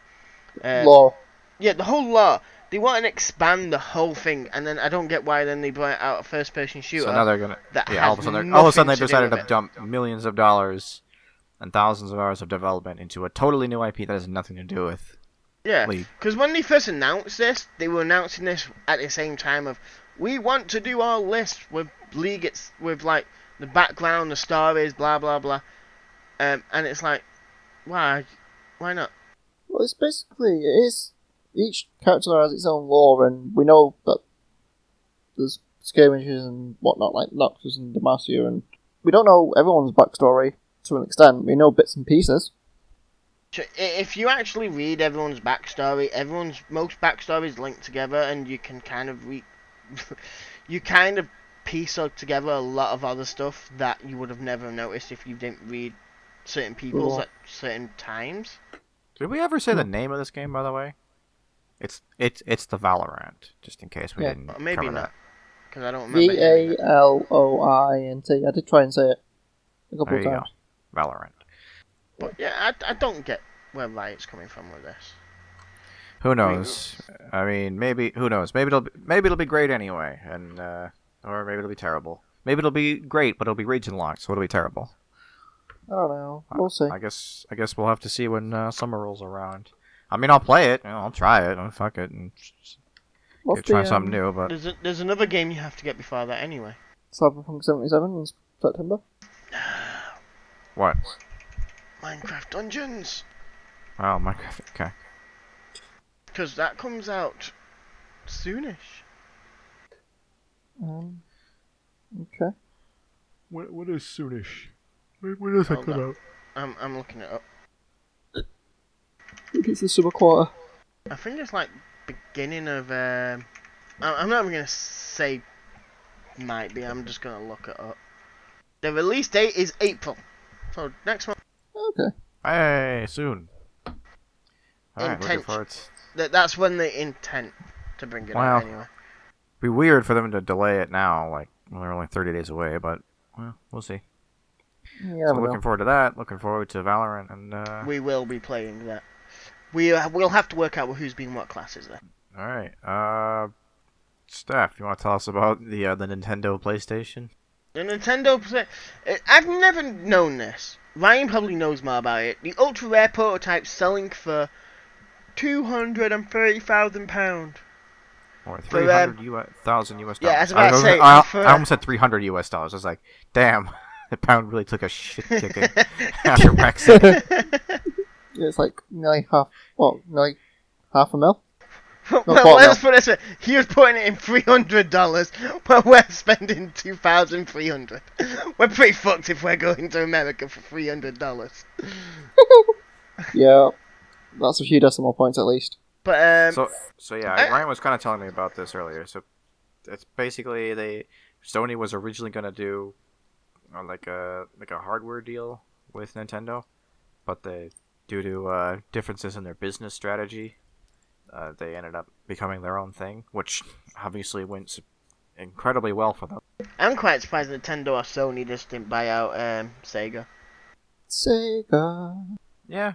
S4: Law.
S3: Yeah, the whole lot. They want to expand the whole thing, and then I don't get why then they brought out a first-person shooter
S2: So now they're gonna.
S3: that
S2: Yeah,
S3: has
S2: all of a
S3: nothing
S2: sudden they
S3: to do
S2: decided
S3: with
S2: to
S3: it.
S2: dump millions of dollars and thousands of hours of development into a totally new IP that has nothing to do with
S3: Yeah,
S2: League.
S3: because when they first announced this, they were announcing this at the same time of, we want to do all this with League, with like the background, the stories, blah blah blah. And it's like, why not?
S4: Well, it's basically it is. Each character has its own lore, and we know that there's skirmishes and whatnot, like Noxus and Demacia, and we don't know everyone's backstory to an extent. We know bits and pieces.
S3: If you actually read everyone's backstory, most backstories linked together, and you can kind of you kind of piece out together a lot of other stuff that you would have never noticed if you didn't read certain people's
S4: Cool.
S3: at certain times.
S2: Did we ever say the name of this game, by the way? It's the Valorant, just in case we
S4: Yeah.
S2: didn't
S3: Maybe
S2: cover
S3: not,
S2: that.
S3: because I don't remember hearing it.
S4: VALOINT. I did try and say it a couple
S2: There
S4: of
S2: you
S4: times.
S2: go. Valorant.
S3: But yeah, I don't get where Riot's coming from with this.
S2: Who knows? I mean, maybe. Who knows? Maybe it'll be great anyway, and or maybe it'll be terrible. Maybe it'll be great, but it'll be region locked, so it'll be terrible.
S4: I don't know. We'll see.
S2: I guess we'll have to see when summer rolls around. I mean, I'll play it. I'll try it. Fuck it, and
S4: What's
S2: try
S4: the,
S2: something new. But
S3: There's another game you have to get before that anyway.
S4: Cyberpunk 77 in September?
S2: what?
S3: Minecraft Dungeons,
S2: Oh, Minecraft. Okay.
S3: because that comes out soonish.
S4: Okay.
S2: What is soonish? When does
S3: that come out? I'm looking it up.
S4: I think it's the summer quarter.
S3: I think it's like beginning of. I'm not even gonna say might be. I'm just gonna look it up. The release date is April, so next month.
S4: Okay.
S2: Hey, soon. All right, looking
S3: Intention.
S2: forward.
S3: That's when they intend to bring it
S2: Wow.
S3: out anyway.
S2: Be weird for them to delay it now. Like we're only 30 days away, but well, we'll see.
S4: Yeah,
S2: So
S4: we
S2: looking forward to that. Looking forward to Valorant, and
S3: We will be playing that. We'll have to work out who's been what classes there.
S2: all right. Steph, you want to tell us about the Nintendo PlayStation?
S3: The Nintendo. I've never known this. Ryan probably knows more about it. The ultra rare prototype selling for £230,000.
S2: Or
S3: For,
S2: 300,000 US dollars.
S3: yeah, I was about to say,
S2: I
S3: for-
S2: almost said $300 US. I was like, damn, the pound really took a shit kicking after Brexit.
S4: Yeah, it's like nearly half a mil?
S3: Well,
S4: quite
S3: let's put it this way. He was putting it in $300, but we're spending $2,300. We're pretty fucked if we're going to America for $300.
S4: Yeah, that's a few decimal points at least.
S3: But
S2: So yeah, Ryan was kind of telling me about this earlier. So it's basically Sony was originally gonna do like a hardware deal with Nintendo, but due to differences in their business strategy, they ended up becoming their own thing, which obviously went incredibly well for them.
S3: I'm quite surprised Nintendo or Sony just didn't buy out Sega.
S4: Sega.
S2: Yeah.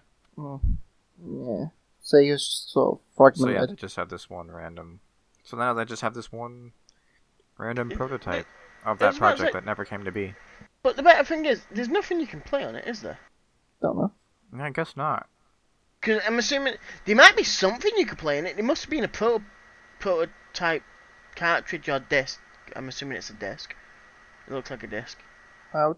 S4: Yeah. Sega's sort of
S2: So yeah,
S4: fragmented.
S2: they just had this one random. So now they just have this one random prototype of
S3: I was
S2: that
S3: about to
S2: project
S3: say-
S2: that never came to be.
S3: But the better thing is, there's nothing you can play on it, is there?
S4: Don't know.
S2: Yeah, I guess not.
S3: Because I'm assuming there might be something you could play in it. There must have been a prototype cartridge or disc. I'm assuming it's a disc. It looks like a disc.
S4: Well,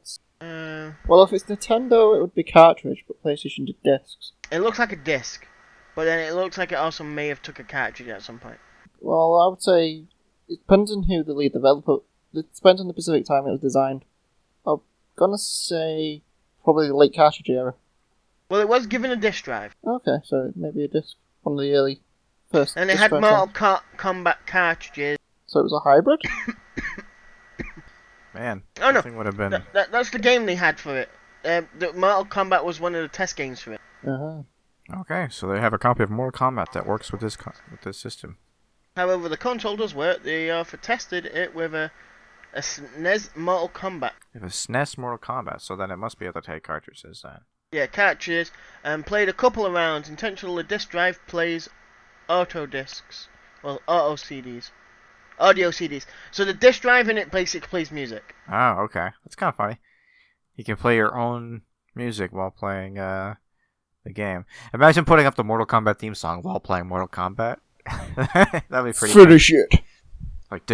S4: if it's Nintendo, it would be cartridge, but PlayStation did discs.
S3: It looks like a disc, but then it looks like it also may have took a cartridge at some point.
S4: Well, I would say it depends on who the lead developer. It depends on the specific time it was designed. I'm gonna say probably the late cartridge era.
S3: Well, it was given a disc drive,
S4: Okay, so maybe a disc, one of the early first.
S3: and it
S4: disc
S3: had
S4: drive
S3: Mortal
S4: times.
S3: Kombat cartridges.
S4: So it was a hybrid.
S2: Man,
S3: Oh no,
S2: nothing would have been.
S3: that's the game they had for it. The Mortal Kombat was one of the test games for it.
S4: Uh-huh.
S2: Okay, so they have a copy of Mortal Kombat that works with with this system.
S3: However, the console does work. They tested it with a SNES Mortal Kombat.
S2: They have a SNES Mortal Kombat, so then it must be able to take cartridges then.
S3: Yeah, cartridges, and played a couple of rounds. Intentionally, the disc drive plays auto discs. Well, auto CDs. Audio CDs. So the disc drive in it basically plays music.
S2: Oh, okay. That's kind of funny. You can play your own music while playing the game. Imagine putting up the Mortal Kombat theme song while playing Mortal Kombat. That'd be pretty
S4: Finish it.
S2: Like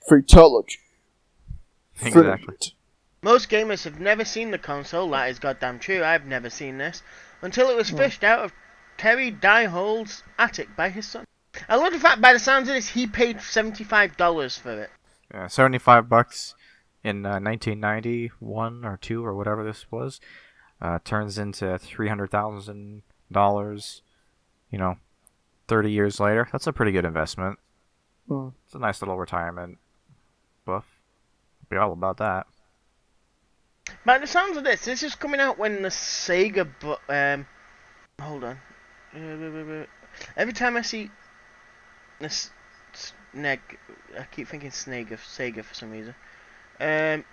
S4: Fatality.
S2: exactly.
S3: Most gamers have never seen the console. That is goddamn true. I've never seen this until it was fished out of Terry Diehold's attic by his son. I love the fact, by the sounds of this, he paid $75 for it.
S2: Yeah, $75 in 1991 or two or whatever this was turns into $300,000. 30 years later. That's a pretty good investment. It's a nice little retirement buff. Be all about that.
S3: By the sounds of this is coming out when the Sega. Hold on. Every time I see this Sneg, I keep thinking Sega for some reason.
S4: The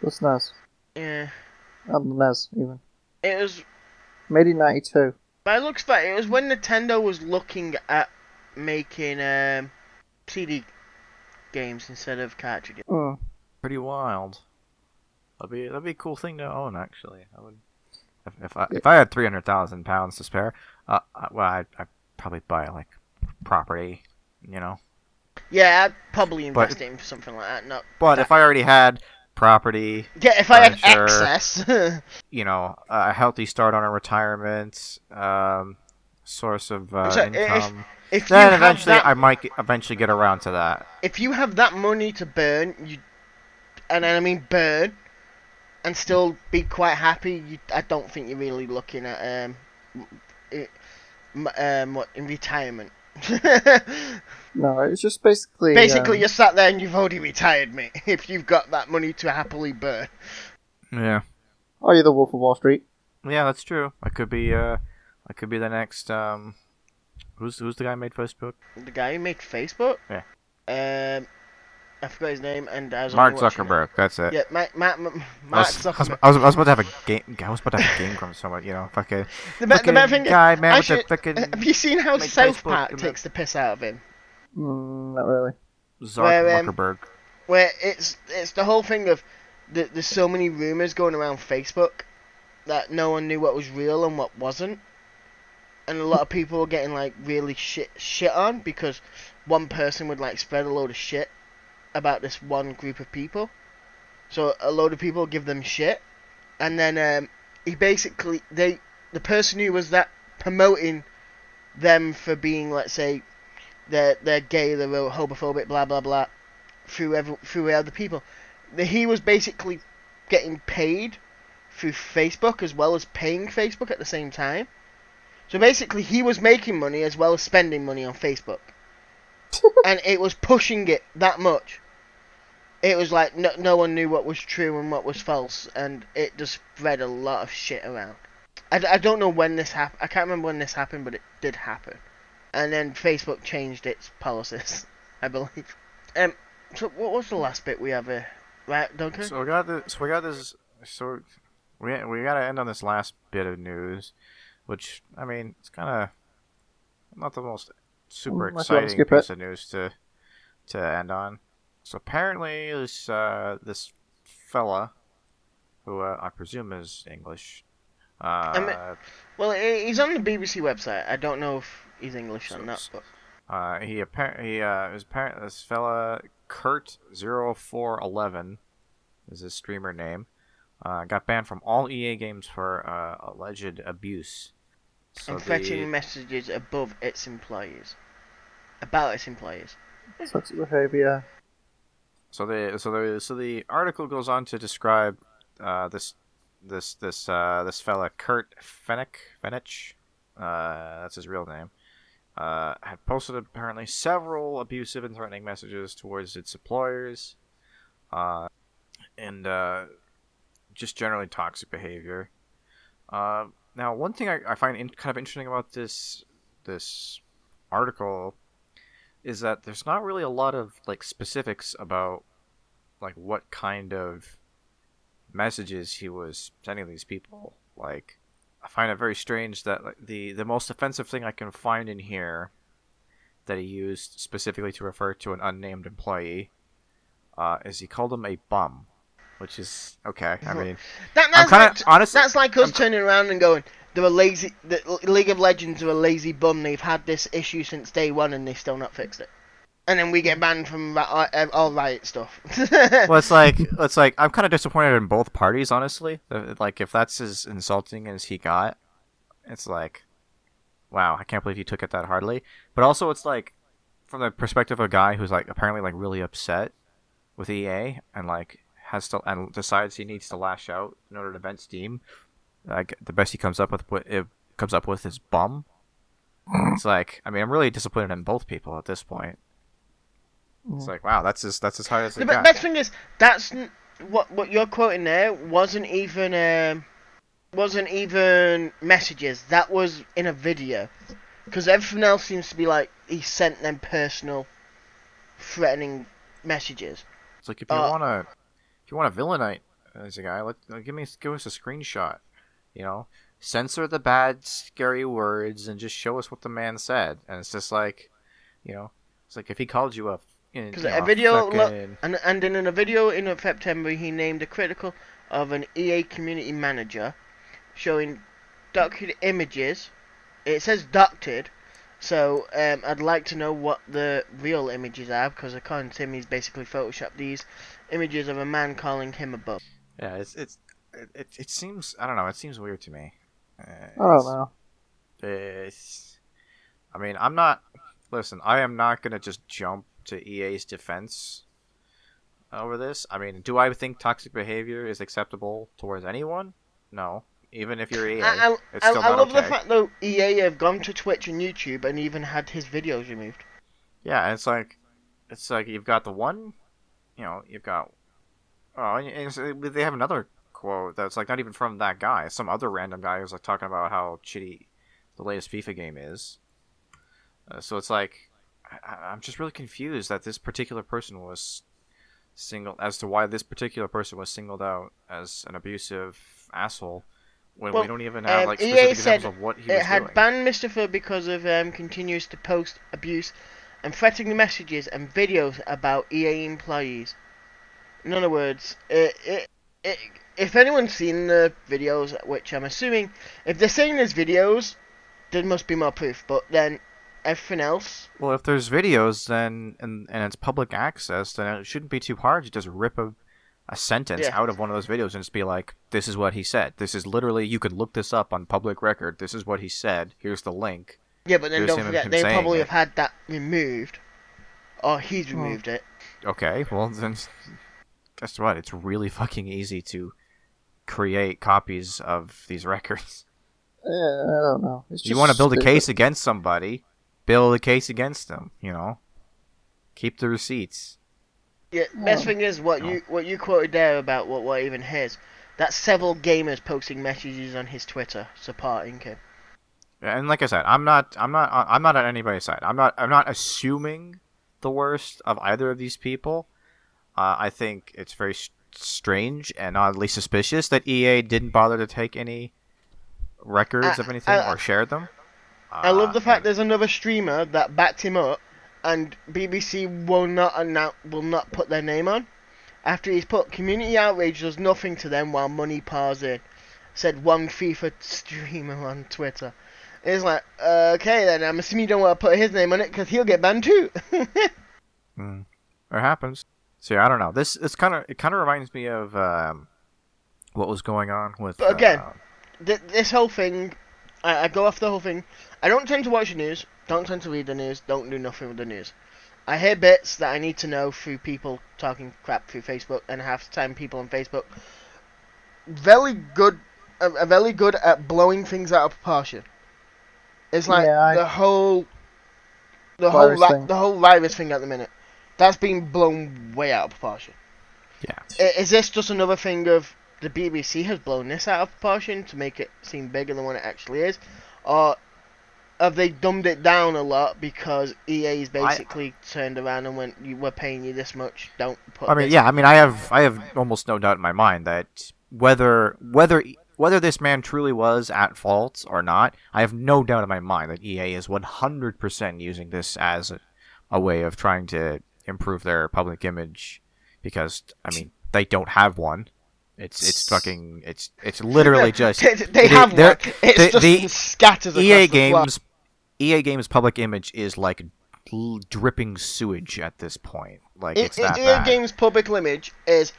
S4: SNES.
S3: Yeah.
S4: And the NES, even.
S3: It was.
S4: Made in 92.
S3: By looks back, it was when Nintendo was looking at making CD games instead of cartridges.
S2: Pretty wild. That'd be a cool thing to own. Actually, I would. If I had £300,000 to spare, I'd probably buy like property.
S3: Yeah, I'd probably invest it in something like that.
S2: But if I already had property,
S3: yeah, if I had
S2: furniture,
S3: access,
S2: a healthy start on a retirement, source of income,
S3: if
S2: then
S3: you
S2: eventually
S3: have that,
S2: I might eventually get around to that.
S3: if you have that money to burn, and I mean burn, and still be quite happy, I don't think you're really looking at what in retirement.
S4: No, it's just basically.
S3: Basically, you're sat there and you've already retired, mate. If you've got that money to happily burn.
S2: Yeah.
S4: Oh, you're the Wolf of Wall Street.
S2: Yeah, that's true. I could be the next who's the guy who made Facebook?
S3: The guy who made Facebook.
S2: Yeah.
S3: I forgot his name, and I was
S2: Mark
S3: only watching
S2: Zuckerberg. That's it.
S3: Yeah, Mark Zuckerberg.
S2: I was about to have a game. I was about to have a game from someone. Fucking.
S3: The better thing is,
S2: guy, man,
S3: actually,
S2: with the fucking.
S3: have you seen how
S2: make
S3: South
S2: Facebook
S3: Park
S2: and
S3: takes the piss out of him?
S4: Not really.
S2: Zuckerberg.
S3: Where it's the whole thing of there's so many rumors going around Facebook that no one knew what was real and what wasn't, and a lot of people were getting like really shit on because one person would like spread a load of shit about this one group of people, so a load of people give them shit, and then he basically the person who was that promoting them for being, let's say, they're gay, they're homophobic, blah blah blah, through other people, he was basically getting paid through Facebook as well as paying Facebook at the same time. So basically he was making money as well as spending money on Facebook. And it was pushing it that much. It was like no one knew what was true and what was false, and it just spread a lot of shit around. I don't know when this happened. I can't remember when this happened, but it did happen. And then Facebook changed its policies, I believe. So what was the last bit we have here? Right, Duncan?
S2: So we got this. So we gotta end on this last bit of news, which I mean it's kind of not the most super exciting piece of news to end on. So apparently this fella, who I presume is English.
S3: Well, he's on the BBC website. I don't know if he's English or not. But
S2: this fella Kurt0411 is his streamer name. Got banned from all EA games for alleged abuse.
S3: And fetching messages about its employees.
S4: Such behavior.
S2: So the article goes on to describe this fella Kurt Fenech. That's his real name. Had posted apparently several abusive and threatening messages towards its employers, and just generally toxic behavior. Now, one thing I find kind of interesting about this article is that there's not really a lot of like specifics about like what kind of messages he was sending these people. Like, I find it very strange that like, the most offensive thing I can find in here that he used specifically to refer to an unnamed employee is he called him a bum, which is okay. I mean, I'm kind of honestly.
S3: That's like us turning around and going, "They're a lazy. The League of Legends are a lazy bum. They've had this issue since day one, and they've still not fixed it." And then we get banned from all Riot stuff.
S2: Well, it's like I'm kind of disappointed in both parties, honestly. Like, if that's as insulting as he got, it's like, wow, I can't believe you took it that hardly. But also, it's like, from the perspective of a guy who's like apparently like really upset with EA and like and decides he needs to lash out in order to vent steam. Like, the best he comes up with is bum. It's like, I mean, I'm really disappointed in both people at this point. It's like, wow, that's as high as it got.
S3: The best thing is, that's what you're quoting there wasn't even messages. That was in a video, because everything else seems to be like he sent them personal, threatening messages.
S2: It's like, if you wanna villainize as a guy, give us a screenshot. You know, censor the bad, scary words and just show us what the man said. And it's just like, you know, it's like if he called you a
S3: because a video, and in a video in September, he named a critical of an EA community manager, showing doctored images. It says doctored, so I'd like to know what the real images are, because according to him, he's basically photoshopped these images of a man calling him a bum.
S2: Yeah, it seems, I don't know, it seems weird to me.
S4: I don't know.
S2: I mean, I am not gonna just jump to EA's defense over this. I mean, do I think toxic behavior is acceptable towards anyone? No. Even if you're EA, it's still not
S3: I love
S2: okay.
S3: the fact though EA have gone to Twitch and YouTube and even had his videos removed.
S2: Yeah, it's like you've got the one, you know, you've got, and they have another quote that's like not even from that guy, some other random guy who's like talking about how shitty the latest FIFA game is. So it's like, I'm just really confused that this particular person was as to why this particular person was singled out as an abusive asshole when we don't even have like specific examples of what he was doing.
S3: It had banned Mr. because of continues to post abuse and threatening messages and videos about EA employees. In other words, if anyone's seen the videos, which I'm assuming, if they're saying there's videos, there must be more proof. But then everything else.
S2: Well, if there's videos, then and it's public access, then it shouldn't be too hard to just rip a sentence out of one of those videos and just be like, this is what he said. This is literally, you could look this up on public record. This is what he said. Here's the link.
S3: Yeah, but then don't forget, they probably have had that removed. Or he's removed it. Okay,
S2: well then, guess what? It's really fucking easy to create copies of these records.
S4: Yeah, I don't know.
S2: You want to build a case against somebody, build a case against them, you know? Keep the receipts.
S3: Yeah, best thing is what you quoted there about what even his. That's several gamers posting messages on his Twitter supporting him.
S2: And like I said, I'm not on anybody's side. I'm not assuming the worst of either of these people. I think it's very strange and oddly suspicious that EA didn't bother to take any records of anything or share them.
S3: I love the fact there's another streamer that backed him up, and BBC will not put their name on. After he's put community outrage does nothing to them while money pours in, said one FIFA streamer on Twitter. It's like, okay then, I'm assuming you don't want to put his name on it because he'll get banned too.
S2: It happens. So yeah, I don't know. It kind of reminds me of what was going on with.
S3: But again, this whole thing, I go off the whole thing. I don't tend to watch the news, don't tend to read the news, don't do nothing with the news. I hear bits that I need to know through people talking crap through Facebook, and half the time people on Facebook very good at blowing things out of proportion. It's like the whole virus thing at the minute. That's being blown way out of proportion.
S2: Yeah.
S3: Is this just another thing of the BBC has blown this out of proportion to make it seem bigger than what it actually is, or have they dumbed it down a lot because EA's basically turned around and went, "We're paying you this much. Don't put."
S2: I mean,
S3: this
S2: yeah. I mean, I have almost no doubt in my mind that whether this man truly was at fault or not, I have no doubt in my mind that EA is 100% using this as a way of trying to improve their public image, because I mean they don't have one. It's literally just
S3: they have one. It's just
S2: the
S3: scatters across
S2: EA
S3: the floor.
S2: EA Games public image is like dripping sewage at this point. Like it's that
S3: EA
S2: bad.
S3: Games public image is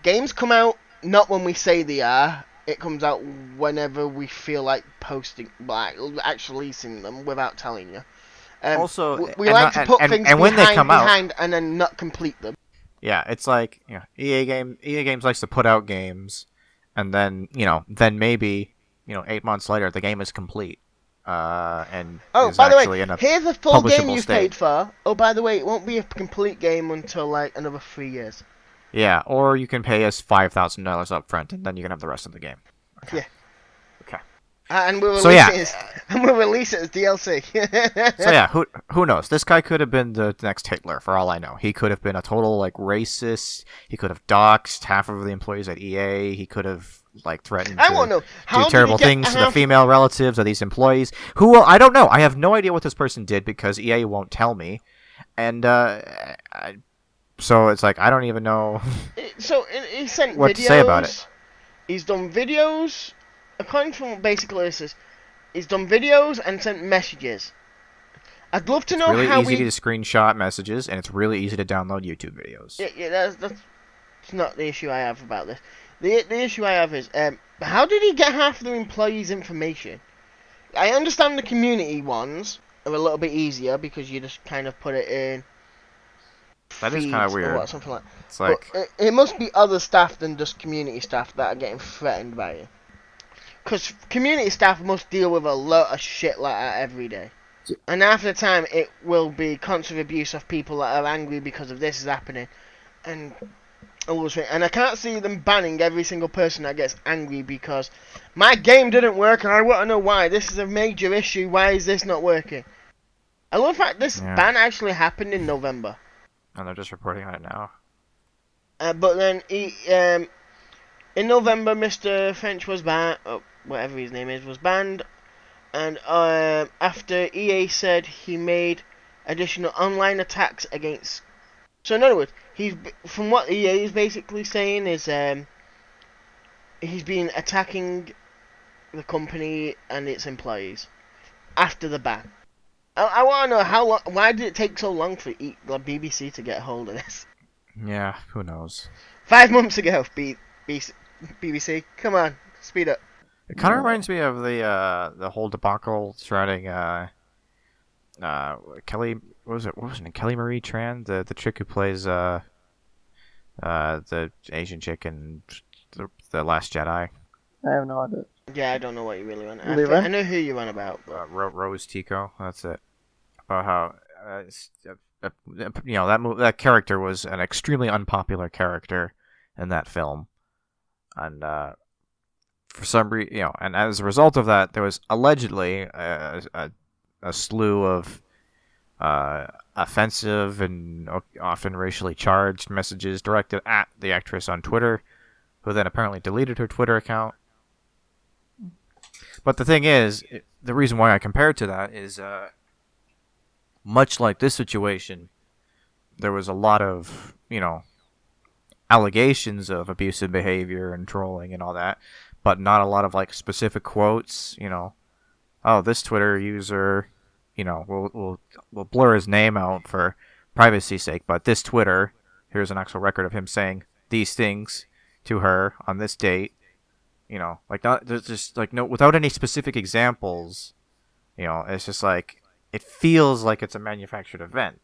S3: games come out not when we say they are. It comes out whenever we feel like posting, like actually releasing them without telling you.
S2: Also,
S3: we like to put things
S2: and when they come out,
S3: behind and then not complete them.
S2: yeah, it's like, you know, EA Games likes to put out games, and then maybe 8 months later the game is complete, and is
S3: by the
S2: actually
S3: way,
S2: in a
S3: here's the full game
S2: publishable
S3: you've
S2: state.
S3: paid for. Oh, by the way, it won't be a complete game until like another 3 years.
S2: Yeah, or you can pay us $5,000 up front, and then you can have the rest of the game. Okay.
S3: Yeah.
S2: Okay.
S3: And we'll release
S2: So, yeah.
S3: we'll release it as DLC.
S2: So yeah, who knows? This guy could have been the next Hitler, for all I know. He could have been a total like racist. He could have doxed half of the employees at EA. He could have like threatened
S3: I won't know.
S2: to do terrible things to the female relatives of these employees. I don't know. I have no idea what this person did because EA won't tell me, and so it's like I don't even know.
S3: So he sent
S2: what
S3: videos.
S2: to say about it.
S3: He's done videos. According to what basically this is, he's done videos and sent messages. I'd love to know
S2: It's really
S3: how
S2: easy to screenshot messages, and it's really easy to download YouTube videos.
S3: Yeah, that's not the issue I have about this. The issue I have is, how did he get half of the employees' information? I understand the community ones are a little bit easier because you just kind of put it in.
S2: That is kind of
S3: feeds or
S2: weird.
S3: what, something like.
S2: It's like
S3: But it must be other staff than just community staff that are getting threatened by you. Because community staff must deal with a lot of shit like that every day. And half the time it will be constant abuse of people that are angry because of this is happening. And I can't see them banning every single person that gets angry because my game didn't work and I want to know why. This is a major issue. Why is this not working? I love that this ban actually happened in November.
S2: and they're just reporting on it now.
S3: But then in November, Mr. French was banned, whatever his name is, was banned. And after EA said he made additional online attacks against. So in other words, from what EA is basically saying is he's been attacking the company and its employees after the ban. I want to know how long. Why did it take so long for the BBC to get hold of this?
S2: Yeah, who knows?
S3: 5 months ago, BBC, come on, speed up.
S2: It kind of reminds me of the whole debacle surrounding Kelly. What was it? Kelly Marie Tran, the chick who plays the Asian chick in the Last Jedi.
S4: I have no idea.
S3: Yeah, I don't know what you really want.
S4: Really?
S3: I know who you want about. But...
S2: Rose Tico. That's it. About how that character was an extremely unpopular character in that film, and for some reason, and as a result of that, there was allegedly a slew of offensive and often racially charged messages directed at the actress on Twitter, who then apparently deleted her Twitter account. But the thing is, the reason why I compared to that is, much like this situation, there was a lot of, allegations of abusive behavior and trolling and all that, but not a lot of, specific quotes, oh, this Twitter user, we'll blur his name out for privacy's sake, but this Twitter, here's an actual record of him saying these things to her on this date. Not there's just no without any specific examples. It's just it feels like it's a manufactured event.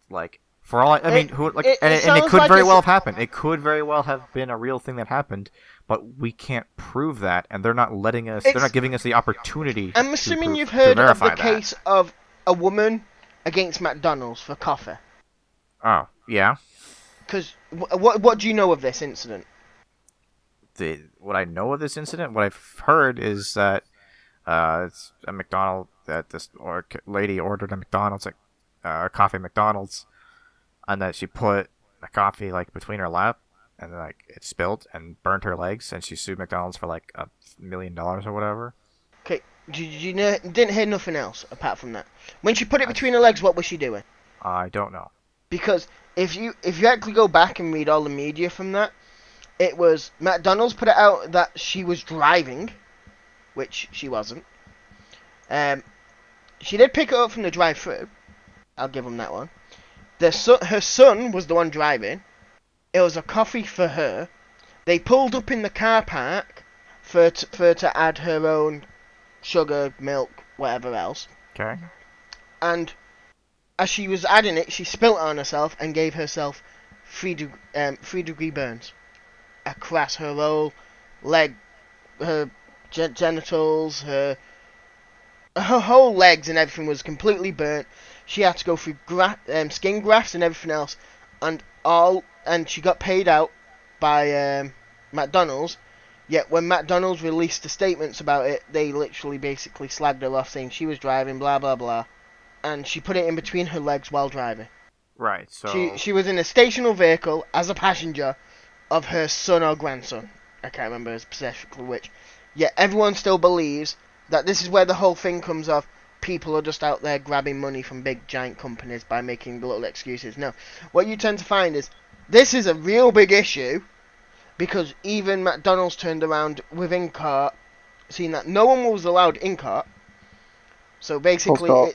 S2: For all I mean, it could very well have happened. It could very well have been a real thing that happened, but we can't prove that, and they're not letting us. They're not giving us the opportunity.
S3: I'm assuming you've heard of the case of a woman against McDonald's for coffee.
S2: Oh yeah.
S3: Because what do you know of this incident?
S2: what I know of this incident, what I've heard is that it's a McDonald's that this lady ordered a McDonald's, like a coffee at McDonald's, and that she put the coffee like between her lap, and like it spilled and burnt her legs, and she sued McDonald's for like $1 million or whatever.
S3: Okay, didn't hear nothing else apart from that. When she put it between her legs, what was she doing?
S2: I don't know.
S3: Because if you actually go back and read all the media from that, it was McDonald's put it out that she was driving, which she wasn't. She did pick it up from the drive-thru. I'll give them that one. Her son was the one driving. It was a coffee for her. They pulled up in the car park for her to add her own sugar, milk, whatever else.
S2: Okay.
S3: And as she was adding it, she spilt it on herself and gave herself 3-degree burns across her whole leg, her genitals, her whole legs and everything was completely burnt. She had to go through skin grafts and everything else, and she got paid out by McDonald's. Yet when McDonald's released the statements about it, they literally basically slagged her off, saying she was driving, blah blah blah, and she put it in between her legs while driving.
S2: Right. So
S3: She was in a stationary vehicle as a passenger of her son or grandson. I can't remember specifically which. Yet everyone still believes that this is where the whole thing comes off. People are just out there grabbing money from big giant companies by making little excuses. No, what you tend to find is this is a real big issue, because even McDonald's turned around within cart, seeing that no one was allowed in cart. So basically,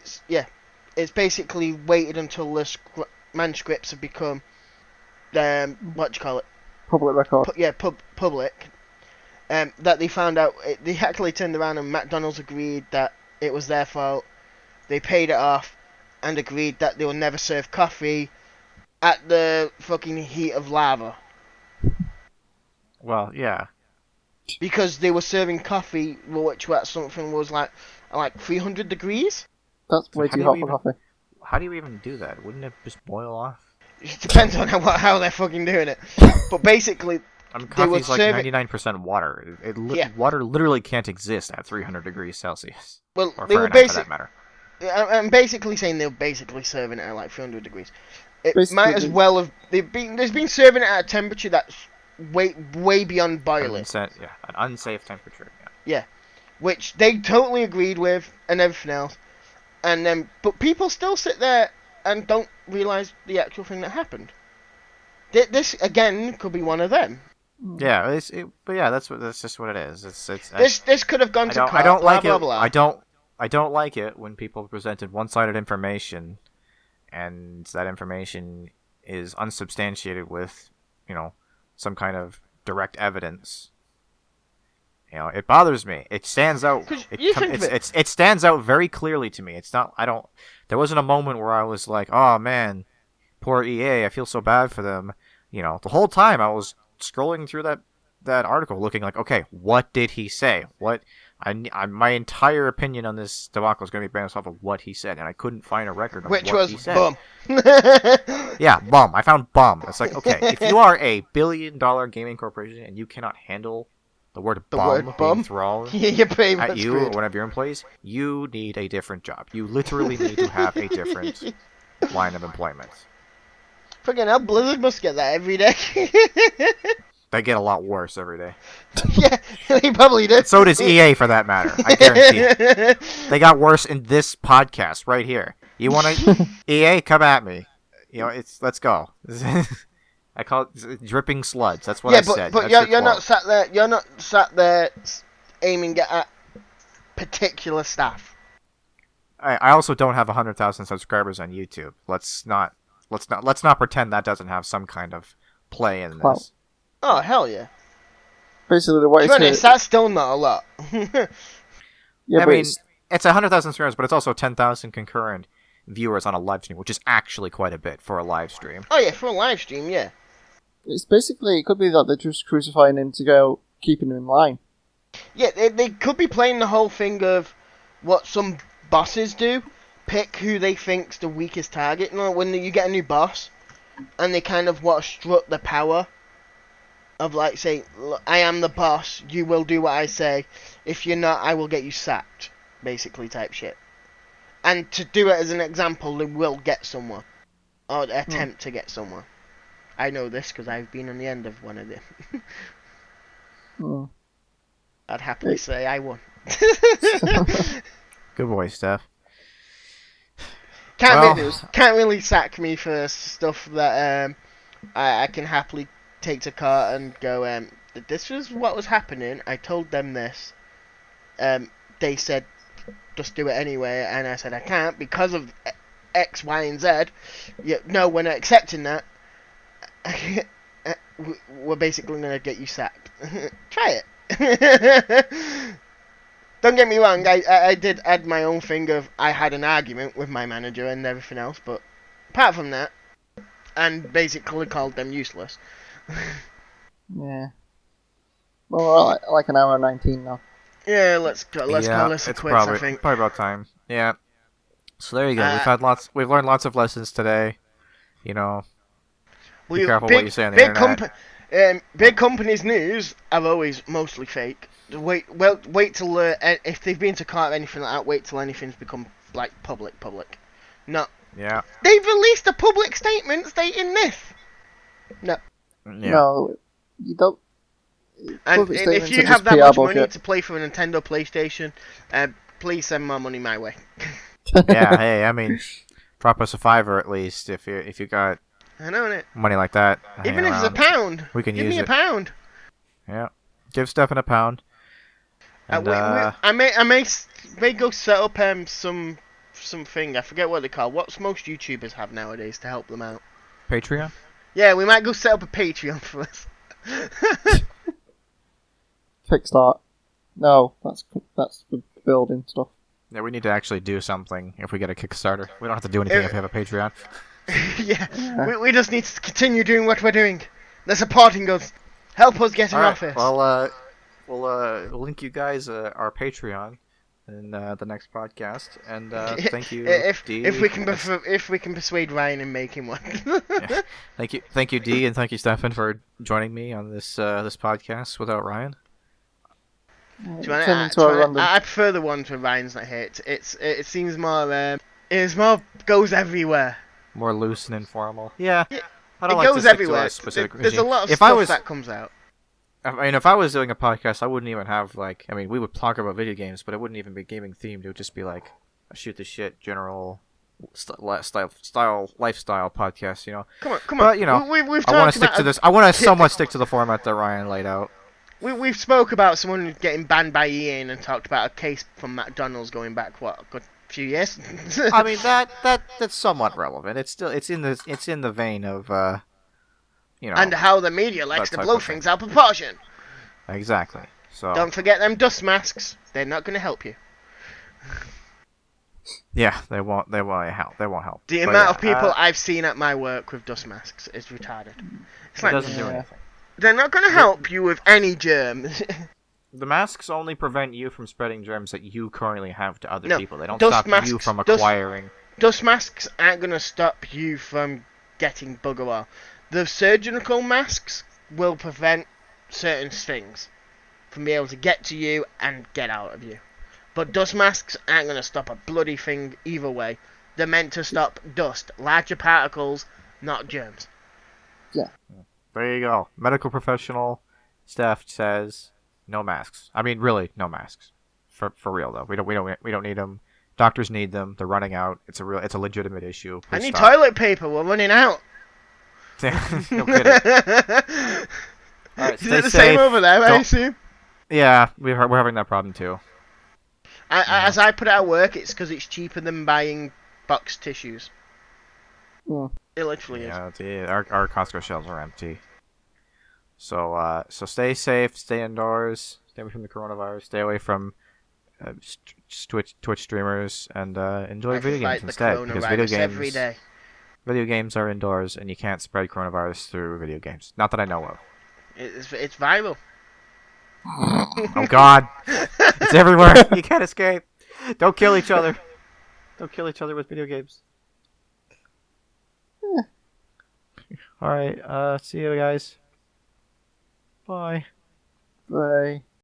S3: it's basically waited until the manuscripts have become what do you call it?
S4: Public record.
S3: Public. That they found out, they actually turned around and McDonald's agreed that it was their fault. They paid it off and agreed that they will never serve coffee at the fucking heat of lava.
S2: Well, yeah.
S3: Because they were serving coffee, which was something was like 300 degrees.
S4: That's way too hot for coffee.
S2: How do you even do that? Wouldn't it just boil off?
S3: It depends on how they're fucking doing it. But basically,
S2: coffee's like 99% water. Water literally can't exist at 300 degrees Celsius.
S3: Well,
S2: or
S3: they were
S2: Fahrenheit, for that matter.
S3: I'm basically saying they were basically serving it at like 300 degrees. It
S4: Basically,
S3: might as well have. There's been serving it at a temperature that's way beyond boiling.
S2: An unsafe temperature.
S3: Yeah, which they totally agreed with and everything else. And then, but people still sit there and don't realise the actual thing that happened. This again could be one of them.
S2: Yeah, but yeah, that's just what it is.
S3: This could have gone to court.
S2: I don't like
S3: blah,
S2: it.
S3: blah, blah.
S2: I don't like it when people presented one-sided information, and that information is unsubstantiated with, some kind of direct evidence. It bothers me. It stands out. It stands out very clearly to me. It's not. There wasn't a moment where I was like, "Oh man, poor EA. I feel so bad for them." The whole time I was scrolling through that article, looking like, okay, what did he say? My entire opinion on this debacle is going to be based off of what he said, and I couldn't find a record of what he said.
S3: Bum.
S2: Yeah, bum. I found bum. It's like, okay, if you are a $1 billion gaming corporation and you cannot handle the word bum being thrown at you or one of your employees, you need a different job. You literally need to have a different line of employment.
S3: Fucking hell, Blizzard must get that every day.
S2: They get a lot worse every day.
S3: Yeah, they probably do.
S2: So does EA, for that matter. I guarantee it. They got worse in this podcast right here. You want to EA? Come at me. Let's go. I call it dripping sludge. That's what I said.
S3: But you're not sat there. You're not sat there aiming at particular staff.
S2: I also don't have 100,000 subscribers on YouTube. Let's not pretend that doesn't have some kind of play in this.
S4: Well,
S3: oh hell yeah!
S4: Basically, the way
S3: that's still not a lot.
S4: Yeah,
S2: I mean, it's 100,000 subscribers, but it's also 10,000 concurrent viewers on a live stream, which is actually quite a bit for a live stream.
S3: Oh yeah, for a live stream, yeah.
S4: It's basically, it could be that they're just crucifying him to go, keeping him in line.
S3: Yeah, they could be playing the whole thing of what some bosses do. Pick who they think's the weakest target. When you get a new boss, and they kind of want to strut the power of like saying, "Look, I am the boss. You will do what I say. If you're not, I will get you sacked." Basically, type shit. And to do it as an example, they will get someone or attempt to get someone. I know this because I've been on the end of one of them. I'd happily say I won.
S2: Good boy, Steph.
S3: Can't really sack me for stuff that I can happily take to court and go. This was what was happening. I told them this. They said just do it anyway, and I said I can't because of X, Y, and Z. Yeah, no, we're not accepting that. We're basically gonna get you sacked. Try it. Don't get me wrong, I did add my own thing of I had an argument with my manager and everything else, but apart from that, and basically called them useless.
S4: Yeah. Well, we're like an hour and 19 now.
S3: Yeah, let's call this a
S2: it's
S3: quits, I think.
S2: probably about time. Yeah. So there you go. We've learned lots of lessons today. You know, be careful what you say on the internet.
S3: Big companies' news are always mostly fake. Wait till if they've been to court or anything like that. Wait till anything's become like public. No.
S2: Yeah.
S3: They've released a public statement stating this. No.
S2: Yeah.
S4: No, you don't.
S3: And if you have that much money to play for a Nintendo PlayStation, please send more money my way.
S2: Yeah. Hey, I mean, drop us a $5 at least if you got.
S3: I know it.
S2: Money like that.
S3: Even if it's £1,
S2: we can
S3: give
S2: use
S3: me
S2: it.
S3: £1.
S2: Yeah. Give Stefan £1. And,
S3: I may go set up something. I forget what they call. What's most YouTubers have nowadays to help them out?
S2: Patreon.
S3: Yeah, we might go set up a Patreon for us.
S4: Kickstart. No, that's for building stuff.
S2: Yeah, we need to actually do something if we get a Kickstarter. We don't have to do anything if we have a Patreon.
S3: Yeah. We just need to continue doing what we're doing. They're supporting us. Help us get in office.
S2: Well, we'll link you guys our Patreon in the next podcast, and thank you, D.
S3: If we can persuade Ryan and make him one.
S2: Yeah. Thank you, D, and thank you, Stefan, for joining me on this podcast without Ryan.
S3: I prefer the ones where Ryan's not here. It seems more goes everywhere.
S2: More loose and informal. Yeah. I don't
S3: it
S2: like
S3: goes
S2: to stick
S3: everywhere.
S2: to a specific
S3: There's a lot of
S2: if
S3: stuff that comes out.
S2: I mean, if I was doing a podcast, I wouldn't even have we would talk about video games, but it wouldn't even be gaming themed. It would just be like a shoot the shit general lifestyle podcast. You know.
S3: Come on.
S2: But you know, I want to stick to this. I want to somewhat stick to the format that Ryan laid out.
S3: We've spoke about someone getting banned by EA and talked about a case from McDonald's going back a good few years.
S2: I mean that's somewhat relevant. It's in the vein of you know.
S3: And how the media likes to blow things out of proportion.
S2: Exactly. So
S3: don't forget them dust masks. They're not going to help you.
S2: Yeah, they won't help. They won't help.
S3: The amount of people I've seen at my work with dust masks is retarded. It's
S2: it doesn't do anything.
S3: They're not going to help you with any germs.
S2: The masks only prevent you from spreading germs that you currently have to other people. They don't stop you from acquiring.
S3: Dust masks aren't going to stop you from getting bugger all. The surgical masks will prevent certain things from being able to get to you and get out of you. But dust masks aren't going to stop a bloody thing either way. They're meant to stop dust, larger particles, not germs.
S4: Yeah.
S2: There you go. Medical professional Steph says no masks. I mean, really, no masks. For real though, we don't need them. Doctors need them. They're running out. It's a legitimate issue. Please
S3: I need
S2: stop.
S3: toilet paper. We're running out.
S2: No kidding. All right,
S3: Is it the same over there, I assume?
S2: Yeah, we're having that problem too.
S3: As I put it at work, it's because it's cheaper than buying boxed tissues.
S4: Yeah.
S3: It literally is.
S2: Yeah, our Costco shelves are empty. So stay safe, stay indoors, stay away from the coronavirus, stay away from Twitch streamers, and enjoy video games instead. Because video games are indoors, and you can't spread coronavirus through video games. Not that I know of.
S3: It's viral.
S2: Oh God, it's everywhere. You can't escape. Don't kill each other. Don't kill each other with video games. All right. See you guys. Bye.
S4: Bye.